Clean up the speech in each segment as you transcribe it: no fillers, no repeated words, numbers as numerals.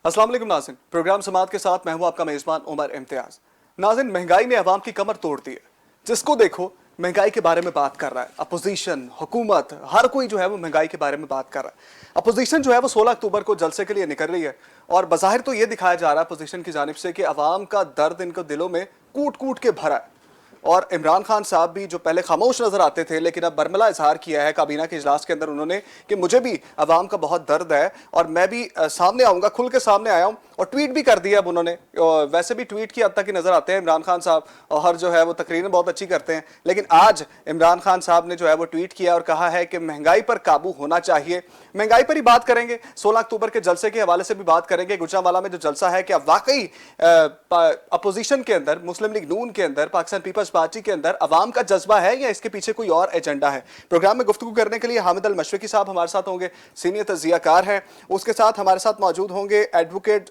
अस्सलाम वालेकुम नाज़रीन, प्रोग्राम समात के साथ मैं हूं आपका मेज़बान उमर इम्तियाज़। नाज़रीन, महंगाई ने अवाम की कमर तोड़ दी है। जिसको देखो महंगाई के बारे में बात कर रहा है। अपोजिशन, हुकूमत, हर कोई जो है वो महंगाई के बारे में बात कर रहा है। अपोजिशन जो है वो 16 अक्टूबर को जलसे के लिए निकल रही है और बज़ाहिर तो ये दिखाया जा रहा है अपोजिशन की जानिब से कि अवाम का दर्द इनको दिलों में कूट कूट के भरा है। और इमरान खान साहब भी जो पहले खामोश नजर आते थे लेकिन अब बरमला इजहार किया है काबीना के इजलास के अंदर उन्होंने कि मुझे भी अवाम का बहुत दर्द है और मैं भी सामने आऊंगा, खुल के सामने आया हूं। और ट्वीट भी कर दिया अब उन्होंने। वैसे भी ट्वीट की हद तक ही नजर आते हैं इमरान खान साहब, और हर जो है वो तकरीरें बहुत अच्छी करते हैं, लेकिन आज इमरान खान साहब ने जो है वो ट्वीट किया और कहा है कि महंगाई पर काबू होना चाहिए। महंगाई पर ही बात करेंगे, 16 अक्टूबर के जलसे के हवाले से भी बात करेंगे। गुजरांवाला में जो जलसा है क्या वाकई अपोजिशन के अंदर, मुस्लिम लीग नून के अंदर, पाकिस्तान पीपल्स पार्टी के अंदर अवाम का जज्बा है या इसके पीछे कोई और एजेंडा है? प्रोग्राम में गुफ्तगू करने के लिए हामिद अल मशरकी साहब हमारे साथ होंगे, सीनियर तज्जियाकार हैं। उसके साथ हमारे साथ मौजूद होंगे एडवोकेट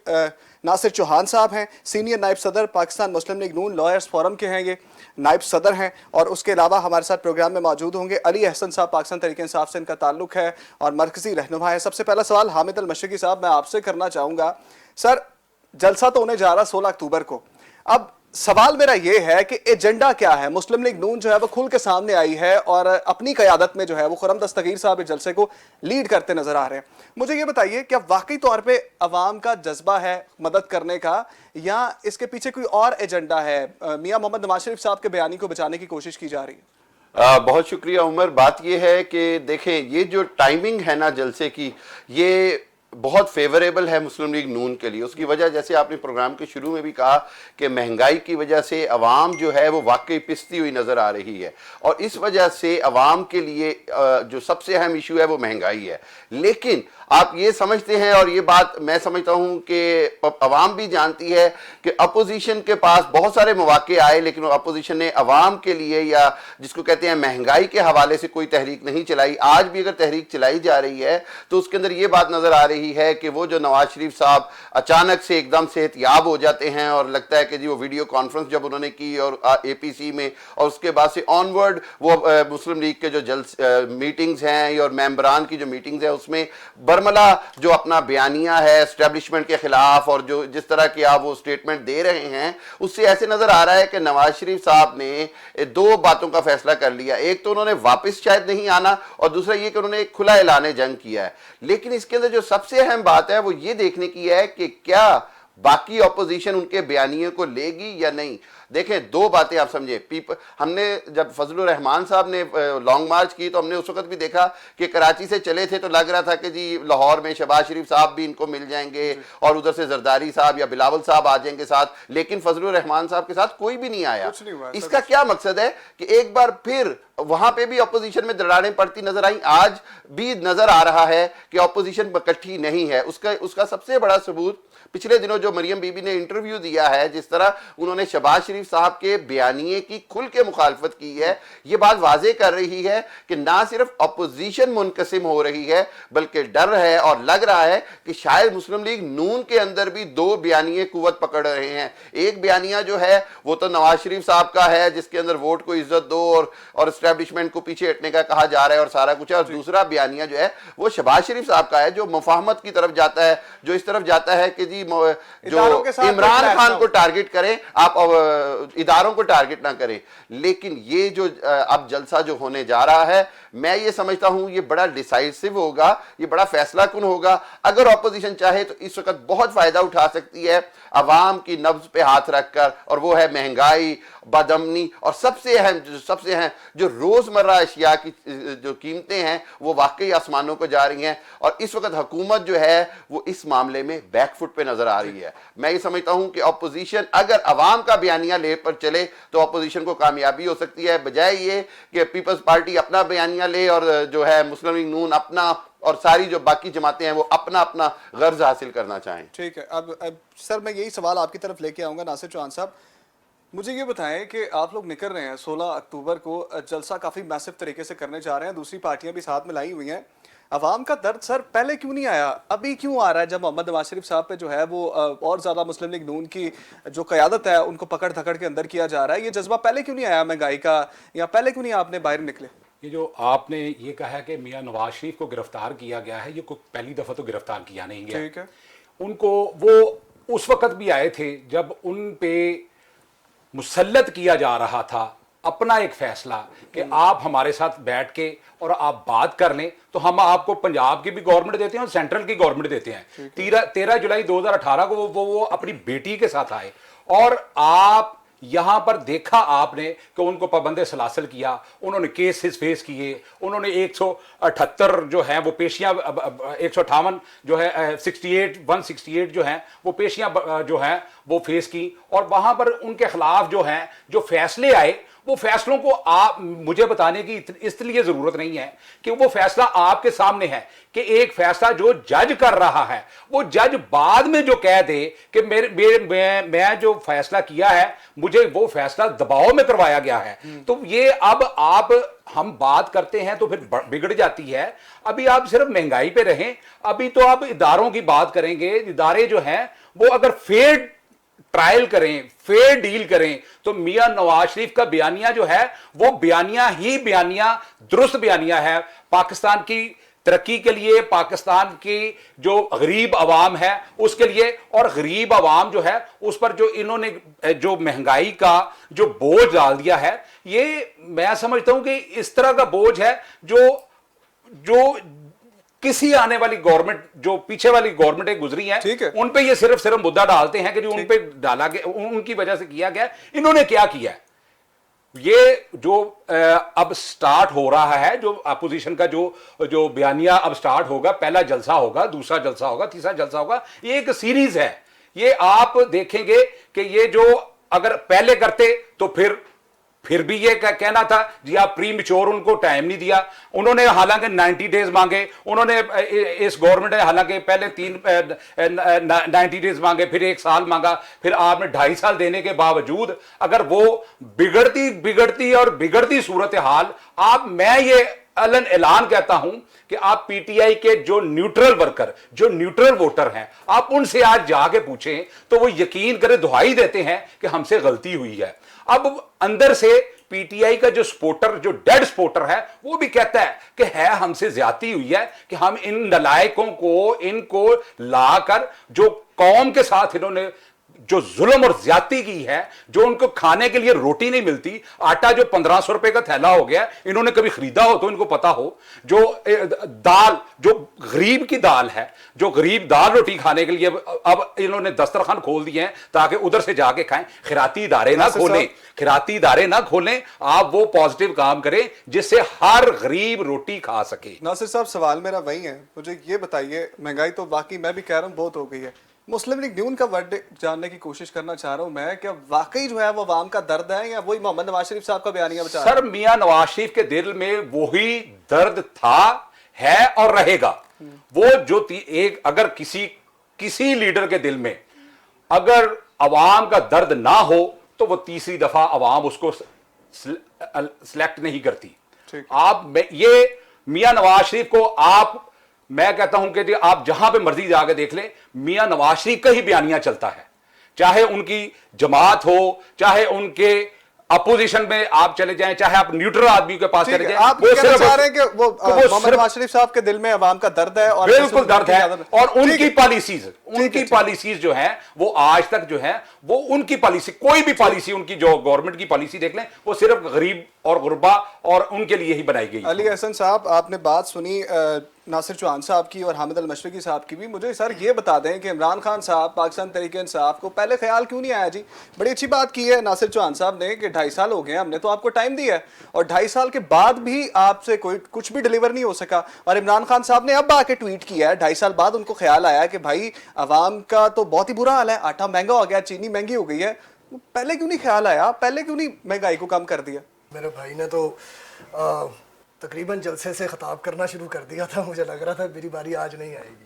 नासिर चौहान साहब हैं, सीनियर नायब सदर पाकिस्तान मुस्लिम लीग नून लॉयर्स फोरम के हैं, ये नायब सदर हैं। और उसके अलावा हमारे साथ प्रोग्राम में मौजूद होंगे अली अहसन साहब, पाकिस्तान तहरीक इंसाफ से इनका ताल्लुक है और मरकजी रहनुमा है। सबसे पहला सवाल हामिद अल मशरकी साहब मैं आपसे करना चाहूँगा। सर, जलसा तो होने जा रहा 16 अक्टूबर को, अब सवाल मेरा ये है कि एजेंडा क्या है? मुस्लिम लीग नून जो है वो खुल के सामने आई है और अपनी क़यादत में जो है वो खुर्रम दस्तगीर साहब इस जलसे को लीड करते नजर आ रहे हैं। मुझे ये बताइए, क्या वाकई तौर पे अवाम का जज्बा है मदद करने का या इसके पीछे कोई और एजेंडा है? मियां मोहम्मद नवाज शरीफ साहब के बयानी को बचाने की कोशिश की जा रही है? बहुत शुक्रिया उमर। बात यह है कि देखें, ये जो टाइमिंग है ना जलसे की, ये बहुत फेवरेबल है मुस्लिम लीग नून के लिए। उसकी वजह, जैसे आपने प्रोग्राम के शुरू में भी कहा कि महंगाई की वजह से अवाम जो है वो वाकई पिसती हुई नज़र आ रही है और इस वजह से अवाम के लिए जो सबसे अहम इशू है वो महंगाई है। लेकिन आप ये समझते हैं, और ये बात मैं समझता हूँ कि अवाम भी जानती है कि अपोजिशन के पास बहुत सारे मौके आए, लेकिन अपोजिशन ने अवाम के लिए या जिसको कहते हैं महंगाई के हवाले से कोई तहरीक नहीं चलाई। आज भी अगर तहरीक चलाई जा रही है तो उसके अंदर ये बात नज़र आ रही है कि वो जो नवाज शरीफ साहब अचानक से एकदम सेहतयाब हो जाते हैं और लगता है कि जी वो वीडियो कॉन्फ्रेंस जब उन्होंने की और APC में, और उसके बाद से ऑनवर्ड वो मुस्लिम लीग के जो मीटिंग्स हैं और मेंबरान की जो मीटिंग्स हैं उसमें बरमला जो अपना बयानिया है एस्टेब्लिशमेंट के खिलाफ और जो जिस तरह की आप वो स्टेटमेंट दे रहे हैं, उससे ऐसे नजर आ रहा है कि नवाज शरीफ साहब ने दो बातों का फैसला कर लिया। एक तो उन्होंने वापस शायद नहीं आना और दूसरा ये कि उन्होंने एक खुला ऐलान जंग किया है। लेकिन इसके अंदर जो सबसे अहम बात है वो ये देखने की है कि क्या बाकी ऑपोजिशन उनके बयानियों को लेगी या नहीं। देखें, दो बातें आप समझे। हमने जब फजलुर रहमान साहब ने लॉन्ग मार्च की तो हमने उस वक्त भी देखा कि कराची से चले थे तो लग रहा था कि जी लाहौर में शहबाज शरीफ साहब भी इनको मिल जाएंगे और उधर से जरदारी साहब या बिलावल साहब आ जाएंगे साथ, लेकिन फजलुर रहमान साहब के साथ कोई भी नहीं आया। इसका क्या मकसद है कि एक बार फिर वहां पे भी अपोजिशन में दरारें पड़ती नजर आई। आज भी नजर आ रहा है कि अपोजिशन इकट्ठी नहीं है। उसका सबसे बड़ा सबूत पिछले दिनों जो मरियम बीबी ने इंटरव्यू दिया है, जिस तरह उन्होंने शहबाज शरीफ साहब के बयानिए की खुल के मुखालफत की है, ये बात वाजे कर रही है कि ना सिर्फ अपोजिशन मुनकसिम हो रही है बल्कि डर है और लग रहा है कि शायद मुस्लिम लीग नून के अंदर भी दो बयानिए कुव्वत पकड़ रहे हैं। एक बयानिया जो है वो तो नवाज शरीफ साहब का है जिसके अंदर वोट को इज्जत दो और एस्टेब्लिशमेंट को पीछे हटने का कहा जा रहा है और सारा कुछ है, और दूसरा बयानिया जो है वो शहबाज शरीफ साहब का है जो मुफाहमत की तरफ जाता है, जो इस तरफ जाता है कि जो इमरान खान को टारगेट करें, आप इदारों को टारगेट ना करें। लेकिन ये जो अब जलसा जो होने जा रहा है, मैं ये समझता हूं ये बड़ा डिसाइसिव होगा, ये बड़ा फैसला कुन होगा। अगर ऑपोजिशन चाहे तो इस वक्त बहुत फायदा उठा सकती है अवाम की नब्ज पे हाथ रखकर, और वो है महंगाई, बदअमनी और सबसे अहम जो रोजमर्रा अशिया की जो कीमतें हैं वो वाकई आसमानों को जा रही हैं। और इस वक्त हुकूमत जो है वो इस मामले में बैकफुट पे नजर आ रही है। मैं ये समझता हूं कि अपोजिशन अगर अवाम का बयानिया ले पर चले तो अपोजिशन को कामयाबी हो सकती है, बजाय ये कि पीपल्स पार्टी अपना बयानिया ले और जो है मुस्लिम लीग नून अपना और सारी जो बाकी जमातें हैं वो अपना अपना गर्ज हासिल करना चाहें। ठीक है, अब सर मैं यही सवाल आपकी तरफ लेके आऊंगा। नासिर चौहान साहब, मुझे ये बताएं कि आप लोग निकल रहे हैं 16 अक्टूबर को, जलसा काफ़ी मैसिव तरीके से करने जा रहे हैं, दूसरी पार्टियां भी साथ में लाई हुई हैं। अवाम का दर्द सर पहले क्यों नहीं आया, अभी क्यों आ रहा है जब मोहम्मद नवाज शरीफ साहब पे जो है वो और ज़्यादा मुस्लिम लीग नून की जो क़यादत है उनको पकड़ धकड़ के अंदर किया जा रहा है? ये जज्बा पहले क्यों नहीं आया महंगाई का, या पहले क्यों नहीं आपने बाहर निकले? ये जो आपने ये कहा है कि मियां नवाज शरीफ को गिरफ्तार किया गया है, ये कोई पहली दफ़ा तो गिरफ्तार किया नहीं गया। ठीक है। उनको वो उस वक्त भी आए थे जब उन पे मुसल्लत किया जा रहा था अपना एक फैसला कि आप हमारे साथ बैठ के और आप बात कर लें, तो हम आपको पंजाब की भी गवर्नमेंट देते हैं और सेंट्रल की गवर्नमेंट देते हैं। 13 जुलाई 2018 को वो अपनी बेटी के साथ आए और आप यहां पर देखा आपने कि उनको पाबंद सलासल किया, उन्होंने केसेस फेस किए, उन्होंने 178 जो है वो पेशियां 158 जो है 168 जो है वो पेशियां जो है वो फेस की, और वहां पर उनके खिलाफ जो है जो फैसले आए वो फैसलों को आप मुझे बताने की इसलिए जरूरत नहीं है कि वो फैसला आपके सामने है कि एक फैसला जो जज कर रहा है वो जज बाद में जो कह दे कि मैं जो फैसला किया है मुझे वो फैसला दबाव में करवाया गया है, तो ये अब आप हम बात करते हैं तो फिर बिगड़ जाती है। अभी आप सिर्फ महंगाई पे रहें, अभी तो आप इदारों की बात करेंगे। इदारे जो हैं वो अगर फेयर ट्रायल करें, फेयर डील करें, तो मियां नवाज शरीफ का बयानिया जो है वो बयानिया दुरुस्त बयानिया है पाकिस्तान की तरक्की के लिए, पाकिस्तान की जो गरीब आवाम है उसके लिए। और गरीब आवाम जो है उस पर जो इन्होंने जो महंगाई का जो बोझ डाल दिया है, ये मैं समझता हूं कि इस तरह का बोझ है जो किसी आने वाली गवर्नमेंट, जो पीछे वाली गवर्नमेंटें गुजरी हैं, उन पे ये सिर्फ मुद्दा डालते हैं कि जो उन पे डाला गया, उनकी वजह से किया गया। इन्होंने क्या किया है? ये जो अब स्टार्ट हो रहा है, जो अपोजिशन का जो बयानिया अब स्टार्ट होगा, पहला जलसा होगा, दूसरा जलसा होगा, तीसरा जलसा होगा, ये एक सीरीज है। ये आप देखेंगे कि ये जो अगर पहले करते तो फिर भी ये कहना था जी आप प्री मैच्योर, उनको टाइम नहीं दिया। उन्होंने हालांकि 90 डेज मांगे, उन्होंने इस गवर्नमेंट ने हालांकि पहले 90 डेज मांगे, फिर 1 साल मांगा, फिर आपने 2.5 साल देने के बावजूद अगर वो बिगड़ती सूरत हाल मैं ये ऐलान कहता हूं कि आप पीटीआई के जो न्यूट्रल वर्कर, जो न्यूट्रल वोटर हैं, आप उनसे आज जाके पूछें तो वो यकीन करें, दुहाई देते हैं कि हमसे गलती हुई है। अब अंदर से पीटीआई का जो सपोर्टर, जो डेड सपोर्टर है, वो भी कहता है कि हमसे ज्यादती हुई है कि हम इन नलायकों को इनको लाकर जो कौम के साथ इन्होंने जो जुल्म और ज्यादती की है, जो उनको खाने के लिए रोटी नहीं मिलती, आटा जो 1500 रुपए का थैला हो गया, इन्होंने कभी खरीदा हो तो इनको पता हो, जो दाल, जो गरीब की दाल है, जो गरीब दाल रोटी खाने के लिए अब इन्होंने दस्तरखान खोल दिए हैं ताकि उधर से जाके खाएं। खिराती इदारे ना खोलें, आप वो पॉजिटिव काम करें जिससे हर गरीब रोटी खा सके। नासिर साहब, सवाल मेरा वही है, मुझे ये बताइए, महंगाई तो वाकई मैं भी कह रहा हूँ बहुत हो गई है, मुस्लिम लीग न्यून का वर्डिक्ट जानने की कोशिश करना चाह रहा हूं मैं, क्या वाकई जो है वो अवाम का दर्द है या वही मोहम्मद नवाज शरीफ साहब का बयानिया बचा सर, मियां नवाज शरीफ के दिल में वही दर्द था, है और रहेगा। वो जो एक अगर किसी लीडर के दिल में अगर अवाम का दर्द ना हो तो वो तीसरी दफा अवाम उसको सिलेक्ट नहीं करती। आप ये मियां नवाज शरीफ को मैं कहता हूं कि आप जहां पे मर्जी जाके देख लें, मियां नवाज शरीफ का ही बयानिया चलता है, चाहे उनकी जमात हो, चाहे उनके अपोजिशन में आप चले जाएं, चाहे आप न्यूट्रल आदमी के पास चले जाएं। आप कहना चाह रहे हैं कि वो मोहम्मद नवाज शरीफ साहब के दिल में अवाम का दर्द है, और बिल्कुल दर्द है, और उनकी पॉलिसीज जो है वो आज तक जो है वो उनकी पॉलिसी, कोई भी पॉलिसी उनकी जो गवर्नमेंट की पॉलिसी देख लें, वो सिर्फ गरीब और गुरबा और उनके लिए ही बनाई गई। अली अहसन साहब, आपने बात सुनी नासिर चौहान साहब की और हामिद अल मशरकी साहब की भी। मुझे सर ये बता दें कि इमरान खान साहब, पाकिस्तान तहरीक इंसाफ को पहले ख्याल क्यों नहीं आया जी? बड़ी अच्छी बात की है नासिर चौहान साहब ने कि 2.5 साल हो गए, हमने तो आपको टाइम दिया है, और 2.5 साल के बाद भी आपसे कुछ भी डिलीवर नहीं हो सका। और इमरान खान साहब ने अब आके ट्वीट किया है, 2.5 साल बाद उनको ख्याल आया कि भाई अवाम का तो बहुत ही बुरा हाल है, आटा महंगा हो गया, चीनी महंगी हो गई है, पहले क्यों नहीं ख्याल आया, पहले क्यों नहीं महंगाई को कम कर दिया? मेरे भाई ने तो तकरीबन जलसे से ख़िताब करना शुरू कर दिया था, मुझे लग रहा था मेरी बारी आज नहीं आएगी।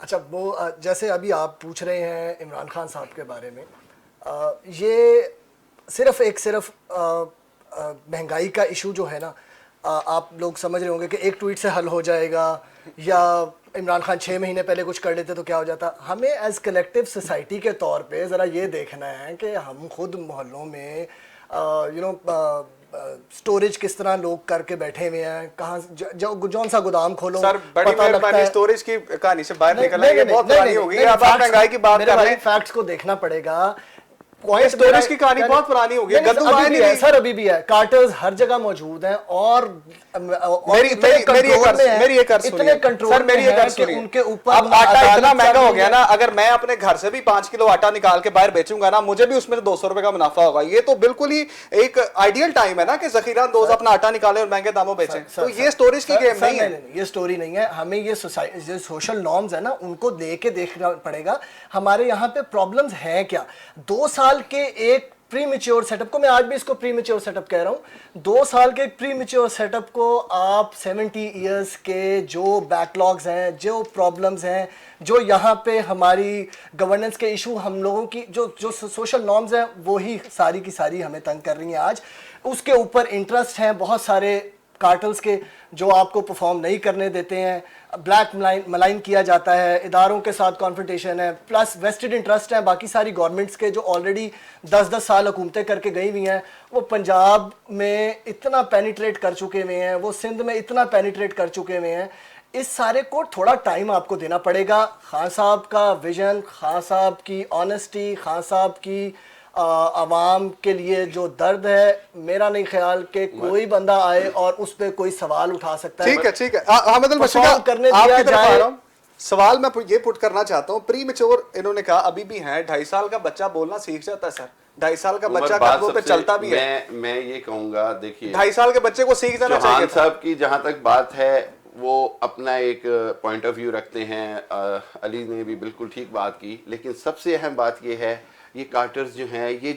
अच्छा, वो जैसे अभी आप पूछ रहे हैं इमरान खान साहब के बारे में, ये सिर्फ महंगाई का इशू जो है ना, आप लोग समझ रहे होंगे कि एक ट्वीट से हल हो जाएगा, या इमरान खान 6 महीने पहले कुछ कर लेते तो क्या हो जाता। हमें एज कलेक्टिव सोसाइटी के तौर पे ज़रा ये देखना है कि हम खुद मोहल्लों में स्टोरेज किस तरह लोग करके बैठे हुए हैं, कहाँ जौन सा गोदाम खोलो सर बड़ी पता लगता मेहरबानी, है। स्टोरेज की कहानी से बाहर नहीं, निकलना, ये बहुत पुरानी हो गई है। अब आप महंगाई की बात कर रहे हैं, फैक्ट्स को देखना पड़ेगा। स्टोरेज की कहानी बहुत पुरानी हो गई है, गद्दू अभी नहीं भी है रही। सर, अभी भी है, कार्टर्स हर जगह मौजूद हैं और मेरी एक अर्ज इतने कंट्रोल सर, मेरी एक अर्ज कि सुनिए। उनके ऊपर अब आटा अदालत इतना महंगा चल हो रही गया है। ना, अगर मैं अपने घर से भी 5 किलो आटा निकाल के बाहर बेचूंगा ना, मुझे भी उसमें से 200 रुपए का मुनाफा होगा। ये तो बिल्कुल ही एक आइडियल टाइम है ना कि जखीरा अंदोज अपना आटा निकाले और महंगे दामों बेचें। तो ये स्टोरेज की गेम नहीं है। ये स्टोरी नहीं है। हमें ये सोसाइटी जो सोशल नॉर्म्स है ना, उनको लेके देखना पड़ेगा हमारे यहाँ पे प्रॉब्लम्स हैं क्या। 2 साल के एक प्री मेच्योर सेटअप को, मैं आज भी इसको प्री मेच्योर सेटअप कह रहा हूँ, 2 साल के प्री मेच्योर सेटअप को आप 70 इयर्स के जो बैकलॉग्स हैं, जो प्रॉब्लम्स हैं, जो यहाँ पे हमारी गवर्नेंस के इशू, हम लोगों की जो सोशल नॉर्म्स हैं, वो ही सारी की सारी हमें तंग कर रही हैं आज। उसके ऊपर इंटरेस्ट हैं बहुत सारे कार्टल्स के जो आपको परफॉर्म नहीं करने देते हैं, ब्लैक मलाइन किया जाता है, इदारों के साथ कॉन्फ्रंटेशन है, प्लस वेस्टेड इंटरेस्ट हैं बाकी सारी गवर्नमेंट्स के जो ऑलरेडी 10-10 साल हुकूमतें करके गई हुई हैं। वो पंजाब में इतना पेनिट्रेट कर चुके हुए हैं, वो सिंध में इतना पेनिट्रेट कर चुके हुए हैं। इस सारे को थोड़ा टाइम आपको देना पड़ेगा। खान साहब का विजन, खान साहब की ऑनेस्टी, खान साहब की आवाम के लिए जो दर्द है, मेरा नहीं ख्याल कि कोई बंदा आए और उस पर कोई सवाल उठा सकता है। ठीक है, ठीक है। अहमद अल बशीर करने आपकी दिया तरफ आ जाए। रहा हूं। सवाल मैं ये पुट करना चाहता हूं, प्री मेच्योर इन्होंने कहा अभी भी है, 2.5 साल का बच्चा बोलना सीख जाता है सर। 2.5 साल का बच्चा कदमों पे चलता भी है। मैं ये कहूंगा, देखिए 2.5 साल के बच्चे को सीख जाना चाहिए। चौहान साहब की जहां तक बात है, वो अपना एक पॉइंट ऑफ व्यू रखते हैं। अली ने भी बिल्कुल ठीक बात की, लेकिन सबसे अहम बात ये है, ये कार्टर्स जो हैं, ये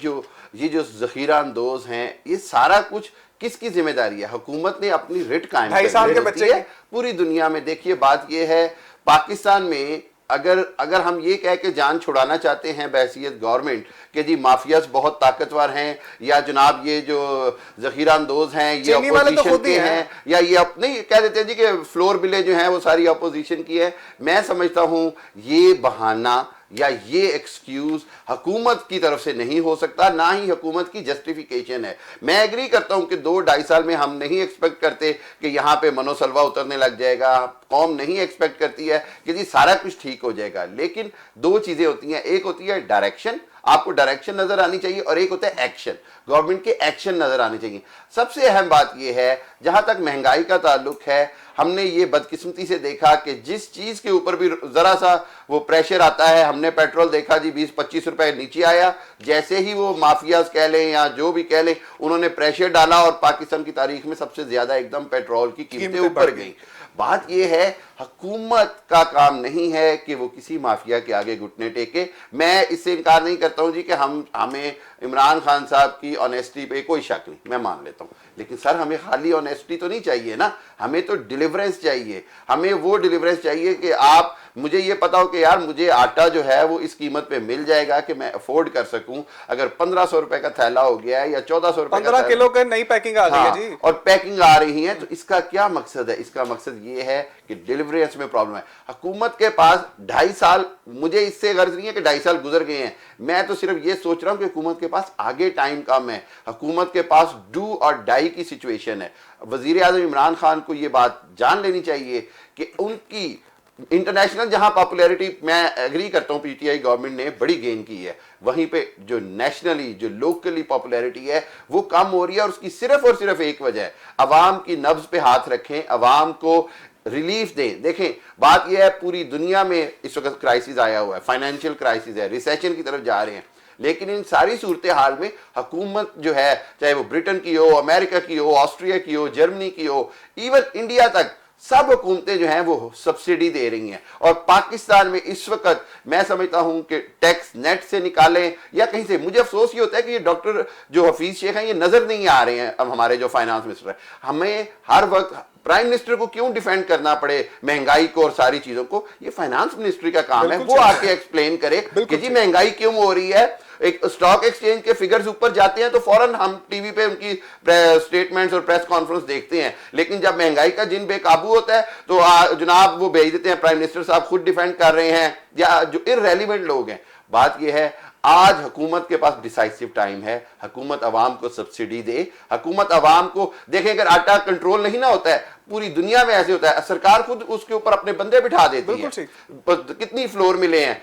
जो जखीरा अंदोज हैं, ये सारा कुछ किसकी जिम्मेदारी है? हुकूमत ने अपनी रिट कायम 2.5 साल के बच्चे है पूरी दुनिया में। देखिए बात ये है, पाकिस्तान में अगर हम ये कह के जान छुड़ाना चाहते हैं बहैसियत गवर्नमेंट कि जी माफियाज बहुत ताकतवर हैं, या जनाब ये जो जखीरा अंदोज हैं ये अपोजिशन के हैं, या ये अपने कह देते हैं जी कि फ्लोर बिले जो हैं वो सारी अपोजिशन की है। मैं समझता हूं ये बहाना या ये एक्सक्यूज हुकूमत की तरफ से नहीं हो सकता, ना ही हुकूमत की जस्टिफिकेशन है। मैं एग्री करता हूं कि 2-2.5 साल में हम नहीं एक्सपेक्ट करते कि यहाँ पे मनोसलवा उतरने लग जाएगा। कौम नहीं एक्सपेक्ट करती है कि जी सारा कुछ ठीक हो जाएगा। लेकिन 2 चीजें होती हैं, एक होती है डायरेक्शन, आपको डायरेक्शन नजर आनी चाहिए, और एक होता है एक्शन, गवर्नमेंट के एक्शन नजर आने चाहिए। सबसे अहम बात यह है, जहां तक महंगाई का ताल्लुक है, हमने ये बदकिस्मती से देखा कि जिस चीज के ऊपर भी जरा सा वो प्रेशर आता है, हमने पेट्रोल देखा जी 20-25 रुपए नीचे आया, जैसे ही वो माफियाज कह लें या जो भी कह लें, उन्होंने प्रेशर डाला और पाकिस्तान की तारीख में सबसे ज्यादा एकदम पेट्रोल की कीमतें ऊपर गई। बात यह है, हुकूमत का काम नहीं है कि वो किसी माफिया के आगे घुटने टेके। मैं इससे इनकार नहीं करता हूं जी कि हमें इमरान खान साहब की ऑनेस्टी पे कोई शक नहीं, मैं मान लेता हूं, लेकिन सर हमें खाली ऑनेस्टी तो नहीं चाहिए ना, हमें तो डिलीवरेंस चाहिए। हमें वो डिलीवरेंस चाहिए कि आप मुझे ये पता हो कि यार मुझे आटा जो है वो इस कीमत पे मिल जाएगा कि मैं अफोर्ड कर सकूं। अगर 1500 रुपए का थैला हो गया है या 1400 रुपए 15 किलो का नई पैकिंग आ गई है जी, और पैकिंग आ रही है, तो इसका क्या मकसद है? इसका मकसद ये है कि डिलीवरेंस में प्रॉब्लम है। हुकूमत के पास 2.5 साल, मुझे इससे गर्ज नहीं है कि 2.5 साल गुजर गए हैं, मैं तो सिर्फ ये सोच रहा हूं कि हुकूमत के पास आगे टाइम कम है। हुकूमत के पास डू और डाई की सिचुएशन है। वजीर आजम इमरान खान को ये बात जान लेनी चाहिए कि उनकी इंटरनेशनल जहां पॉपुलैरिटी, मैं एग्री करता हूं पीटीआई गवर्नमेंट ने बड़ी गेन की है, वहीं पे जो नेशनली जो लोकली पॉपुलैरिटी है वो कम हो रही है, और उसकी सिर्फ और सिर्फ एक वजह है, अवाम की नब्ज पे हाथ रखें, अवाम को रिलीफ दें। देखें बात यह है, पूरी दुनिया में इस वक्त क्राइसिस आया हुआ है, फाइनेंशियल क्राइसिस है, रिसेशन की तरफ जा रहे हैं, लेकिन इन सारी सूरत हाल में हुकूमत जो है, चाहे वो ब्रिटेन की हो, अमेरिका की हो, ऑस्ट्रिया की हो, जर्मनी की हो, इवन इंडिया तक, सब हुकूमतें जो हैं वो सब्सिडी दे रही हैं। और पाकिस्तान में इस वक्त मैं समझता हूं कि टैक्स नेट से निकालें या कहीं से, मुझे अफसोस ये होता है कि ये डॉक्टर जो हफीज शेख हैं ये नजर नहीं आ रहे हैं। अब हमारे जो फाइनेंस मिनिस्टर है, हमें हर वक्त प्राइम मिनिस्टर को क्यों डिफेंड करना पड़े महंगाई को और सारी चीजों को? ये फाइनेंस मिनिस्ट्री का काम है, वो आके एक्सप्लेन करे कि जी महंगाई क्यों हो रही है। एक स्टॉक एक्सचेंज के फिगर्स ऊपर जाते हैं तो फौरन हम टीवी पे उनकी स्टेटमेंट्स और प्रेस कॉन्फ्रेंस देखते हैं, लेकिन जब महंगाई का जिन बेकाबू होता है तो जनाब वो भेज देते हैं प्राइम मिनिस्टर साहब खुद डिफेंड कर रहे हैं, या जो इररेलेवेंट लोग हैं। बात यह है, آج حکومت کے پاس ڈیسائسو ٹائم ہے, حکومت عوام کو سبسڈی دے, حکومت عوام کو دیکھیں, اگر آٹا کنٹرول نہیں نہ ہوتا ہے, پوری دنیا میں ایسے ہوتا ہے, سرکار خود اس کے اوپر اپنے بندے بٹھا دیتی ہے. کتنی فلور ملے ہیں,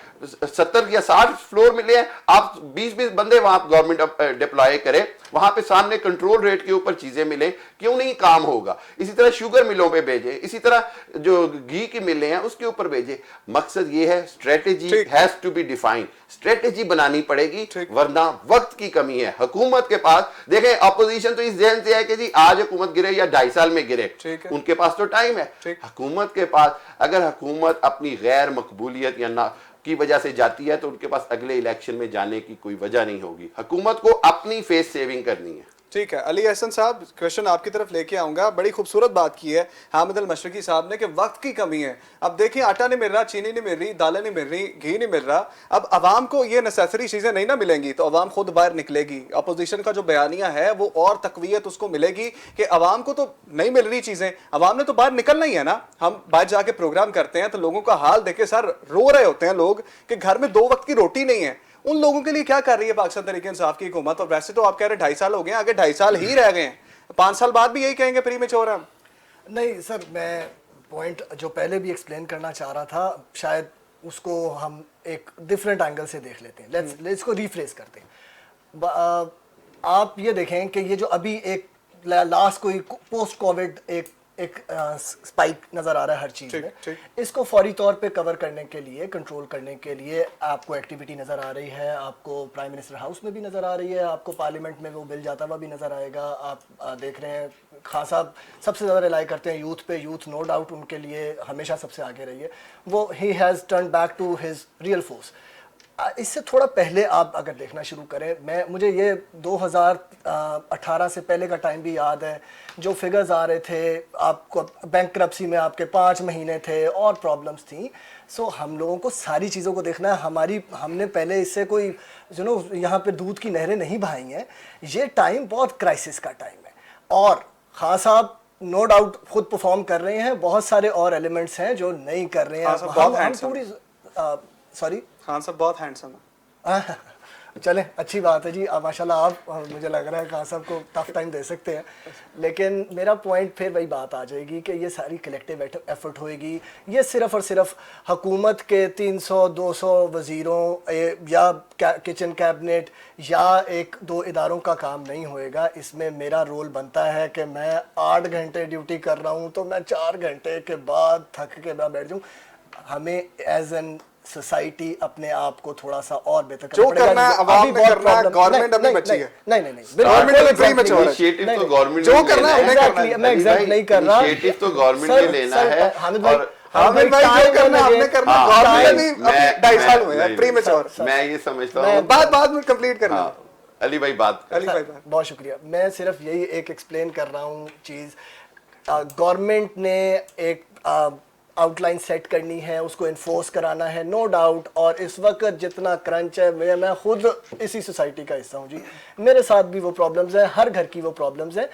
70 یا 60 فلور ملے ہیں, آپ 20 بندے وہاں گورنمنٹ ڈپلائے کرے, وہاں پہ سامنے کنٹرول ریٹ کے اوپر چیزیں ملیں, کیوں نہیں کام ہوگا. اسی طرح شوگر ملوں پہ بھیجے, اسی طرح جو گھی کی ملیں ہیں اس کے اوپر بھیجے. مقصد یہ ہے strategy has to be defined, strategy بنانی پڑے گی, ورنہ وقت کی کمی ہے حکومت کے پاس. دیکھیں اپوزیشن تو اس ذہن سے ہے کہ جی آج حکومت گرے یا 2.5 سال میں گرے, ان کے پاس تو ٹائم ہے. حکومت کے پاس اگر حکومت اپنی غیر مقبولیت یا کی وجہ سے جاتی ہے تو ان کے پاس اگلے الیکشن میں جانے کی کوئی وجہ نہیں ہوگی. حکومت کو اپنی فیس سیونگ کرنی ہے. ٹھیک ہے علی احسن صاحب, کوشچن آپ کی طرف لے کے آؤں گا. بڑی خوبصورت بات کی ہے حامد المشرقی صاحب نے کہ وقت کی کمی ہے. اب دیکھیں آٹا نہیں مل رہا, چینی نہیں مل رہی, دالیں نہیں مل رہی, گھی نہیں مل رہا. اب عوام کو یہ نیسیسری چیزیں نہیں نہ ملیں گی تو عوام خود باہر نکلے گی. اپوزیشن کا جو بیانیہ ہے وہ اور تقویت اس کو ملے گی کہ عوام کو تو نہیں مل رہی چیزیں, عوام نے تو باہر نکلنا ہی ہے نا. ہم باہر جا کے پروگرام کرتے ہیں تو لوگوں کا حال دیکھے سر رو رہے ہوتے ہیں لوگ کہ گھر میں 2 وقت کی روٹی نہیں ہے. ان لوگوں کے لیے کیا کر رہی ہے پاکستان تحریک انصاف کی حکومت؟ اور ویسے تو آپ کہہ رہے ہیں 2.5 سال ہو گئے ہیں, آگے 2.5 سال ہی رہ گئے ہیں, 5 سال بعد بھی یہی کہیں گے پری میچور ہیں. نہیں سر, میں پوائنٹ جو پہلے بھی ایکسپلین کرنا چاہ رہا تھا, شاید اس کو ہم ایک ڈفرینٹ اینگل سے دیکھ لیتے ہیں. لیٹس کو ریفریز کرتے ہیں. آپ یہ دیکھیں کہ یہ جو ابھی ایک لاسٹ کوئی پوسٹ کووڈ ایک اسپائک نظر آ رہا ہے ہر چیز میں, اس کو فوری طور پہ کور کرنے کے لیے, کنٹرول کرنے کے لیے آپ کو ایکٹیویٹی نظر آ رہی ہے, آپ کو پرائم منسٹر ہاؤس میں بھی نظر آ رہی ہے, آپ کو پارلیمنٹ میں وہ بل جاتا ہوا بھی نظر آئے گا. آپ دیکھ رہے ہیں خان صاحب سب سے زیادہ ریلائی کرتے ہیں یوتھ پہ. یوتھ نو ڈاؤٹ ان کے لیے ہمیشہ سب سے آگے رہی ہے. وہ ہی he's turn back to his real force. اس سے تھوڑا پہلے آپ اگر دیکھنا شروع کریں, مجھے یہ 2018 سے پہلے کا ٹائم بھی یاد ہے, جو فگرز آ رہے تھے, آپ کو بینک کرپسی میں آپ کے 5 مہینے تھے اور پرابلمس تھیں. سو ہم لوگوں کو ساری چیزوں کو دیکھنا ہے. ہم نے پہلے اس سے کوئی یہاں پہ دودھ کی نہریں نہیں بہائی ہیں. یہ ٹائم بہت کرائسس کا ٹائم ہے, اور خان صاحب نو ڈاؤٹ خود پرفارم کر رہے ہیں. بہت سارے اور ایلیمنٹس ہیں جو نہیں کر رہے ہیں. سوری خان صاحب بہت ہینڈسم ہے. چلیں اچھی بات ہے جی, ماشاءاللہ آپ مجھے لگ رہا ہے خان صاحب کو ٹف ٹائم دے سکتے ہیں. لیکن میرا پوائنٹ پھر وہی بات آ جائے گی کہ یہ ساری کلیکٹیو ایفرٹ ہوئے گی. یہ صرف اور صرف حکومت کے 300-200 وزیروں یا کچن کیبنٹ یا 1-2 اداروں کا کام نہیں ہوئے گا. اس میں میرا رول بنتا ہے کہ میں 8 گھنٹے ڈیوٹی کر رہا ہوں تو میں 4 گھنٹے کے بعد تھک کے میں بیٹھ جاؤں. ہمیں ایز این سوسائٹی اپنے آپ کو تھوڑا سا اور بہتر جو کرنا ہے عوام نے کرنا ہے, گورنمنٹ ابھی بچی ہے. نہیں گورنمنٹ ابھی فری میں چل رہی ہے. تو گورنمنٹ جو کرنا ہے انہیں کرنا ہے. میں ایگزیکٹ نہیں کر رہا. انیشیٹو تو گورنمنٹ نے لینا ہے. حامد بھائی جو کرنا ہے آپ نے کرنا ہے. گورنمنٹ ابھی 2.5 سال ہوئے ہیں پری میں چور. میں یہ سمجھتا ہوں بعد میں کمپلیٹ کرنا. علی بھائی بات. بہت شکریہ. میں صرف یہی ایک ایکسپلین کر رہا ہوں چیز. گورنمنٹ نے ایک آؤٹ لائن سیٹ کرنی ہے, اس کو انفورس کرانا ہے, نو ڈاؤٹ. اور اس وقت جتنا کرنچ ہے, میں خود اسی سوسائٹی کا حصہ ہوں جی, میرے ساتھ بھی وہ پرابلمز ہیں, ہر گھر کی وہ پرابلمز ہیں.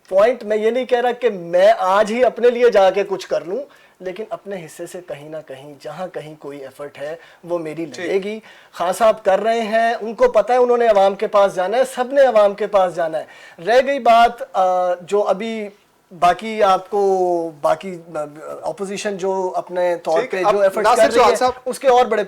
پوائنٹ میں یہ نہیں کہہ رہا کہ میں آج ہی اپنے لیے جا کے کچھ کر لوں, لیکن اپنے حصے سے کہیں نہ کہیں جہاں کہیں کوئی ایفرٹ ہے وہ میری لگے گی. خان صاحب کر رہے ہیں, ان کو پتہ ہے انہوں نے عوام کے پاس جانا ہے, سب نے عوام کے پاس جانا ہے. رہ گئی بات جو ابھی باقی آپ کو باقی اپوزیشن جو اپنے طور پہ جو ایفرٹ کر رہی ہے اس کے اور بڑے.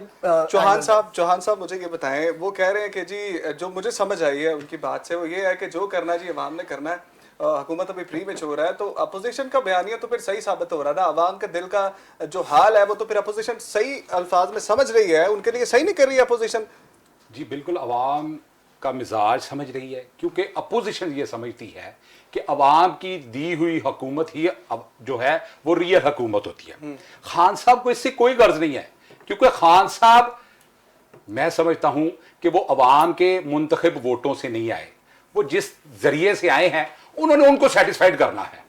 چوہان صاحب مجھے یہ بتائیں, وہ کہہ رہے ہیں کہ جی جو مجھے سمجھ آئی ہے ان کی بات سے وہ یہ ہے کہ جو کرنا ہے جی عوام نے کرنا ہے, حکومت ابھی پری میچور ہے. تو اپوزیشن کا بیانیہ تو پھر صحیح ثابت ہو رہا نا, عوام کے دل کا جو حال ہے وہ تو پھر اپوزیشن صحیح الفاظ میں سمجھ رہی ہے, ان کے لیے صحیح نہیں کر رہی ہے اپوزیشن. جی بالکل عوام کا مزاج سمجھ رہی ہے, کیونکہ اپوزیشن یہ سمجھتی ہے کہ عوام کی دی ہوئی حکومت ہی جو ہے وہ ریئل حکومت ہوتی ہے. خان صاحب کو اس سے کوئی غرض نہیں ہے, کیونکہ خان صاحب میں سمجھتا ہوں کہ وہ عوام کے منتخب ووٹوں سے نہیں آئے, وہ جس ذریعے سے آئے ہیں انہوں نے ان کو سیٹسفائیڈ کرنا ہے,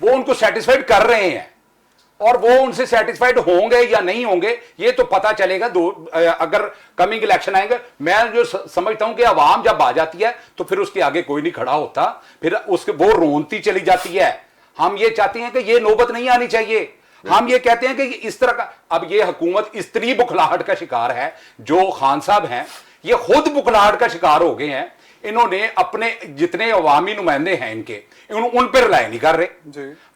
وہ ان کو سیٹسفائیڈ کر رہے ہیں, اور وہ ان سے سیٹسفائیڈ ہوں گے یا نہیں ہوں گے یہ تو پتا چلے گا اگر کمنگ الیکشن آئیں گے. میں جو سمجھتا ہوں کہ عوام جب آ جاتی ہے تو پھر اس کے آگے کوئی نہیں کھڑا ہوتا, پھر وہ رونتی چلی جاتی ہے. ہم یہ چاہتے ہیں کہ یہ نوبت نہیں آنی چاہیے. ہم یہ کہتے ہیں کہ اس طرح کا اب یہ حکومت اس طرح بکھلاہٹ کا شکار ہے جو خان صاحب ہیں یہ خود بکلاہٹ کا شکار ہو گئے ہیں. انہوں نے اپنے جتنے عوامی نمائندے ہیں ان کے ان پہ رلائی نہیں کر رہے.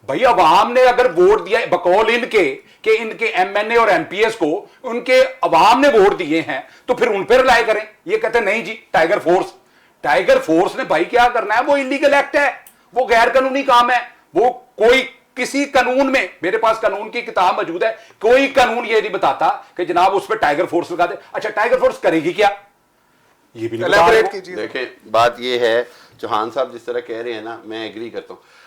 بھائی عوام نے اگر ووٹ دیا بقول ان کے کہ ان کے ایم این اے اور ایم پی ایس کو ان کے عوام نے ووٹ دیے ہیں تو پھر ان پہ رلائی کریں. یہ کہتے ہیں نہیں جی ٹائیگر فورس نے بھائی کیا کرنا ہے, وہ انلیگل ایکٹ ہے, وہ غیر قانونی کام ہے. وہ کوئی کسی قانون میں, میرے پاس قانون کی کتاب موجود ہے, کوئی قانون یہ نہیں بتاتا کہ جناب اس پہ ٹائیگر فورس لگا دے. اچھا ٹائیگر فورس کرے گی کیا, یہ بھی نہیں. دیکھیں بات یہ ہے چوہان صاحب جس طرح کہہ رہے ہیں نا, میں ایگری کرتا ہوں.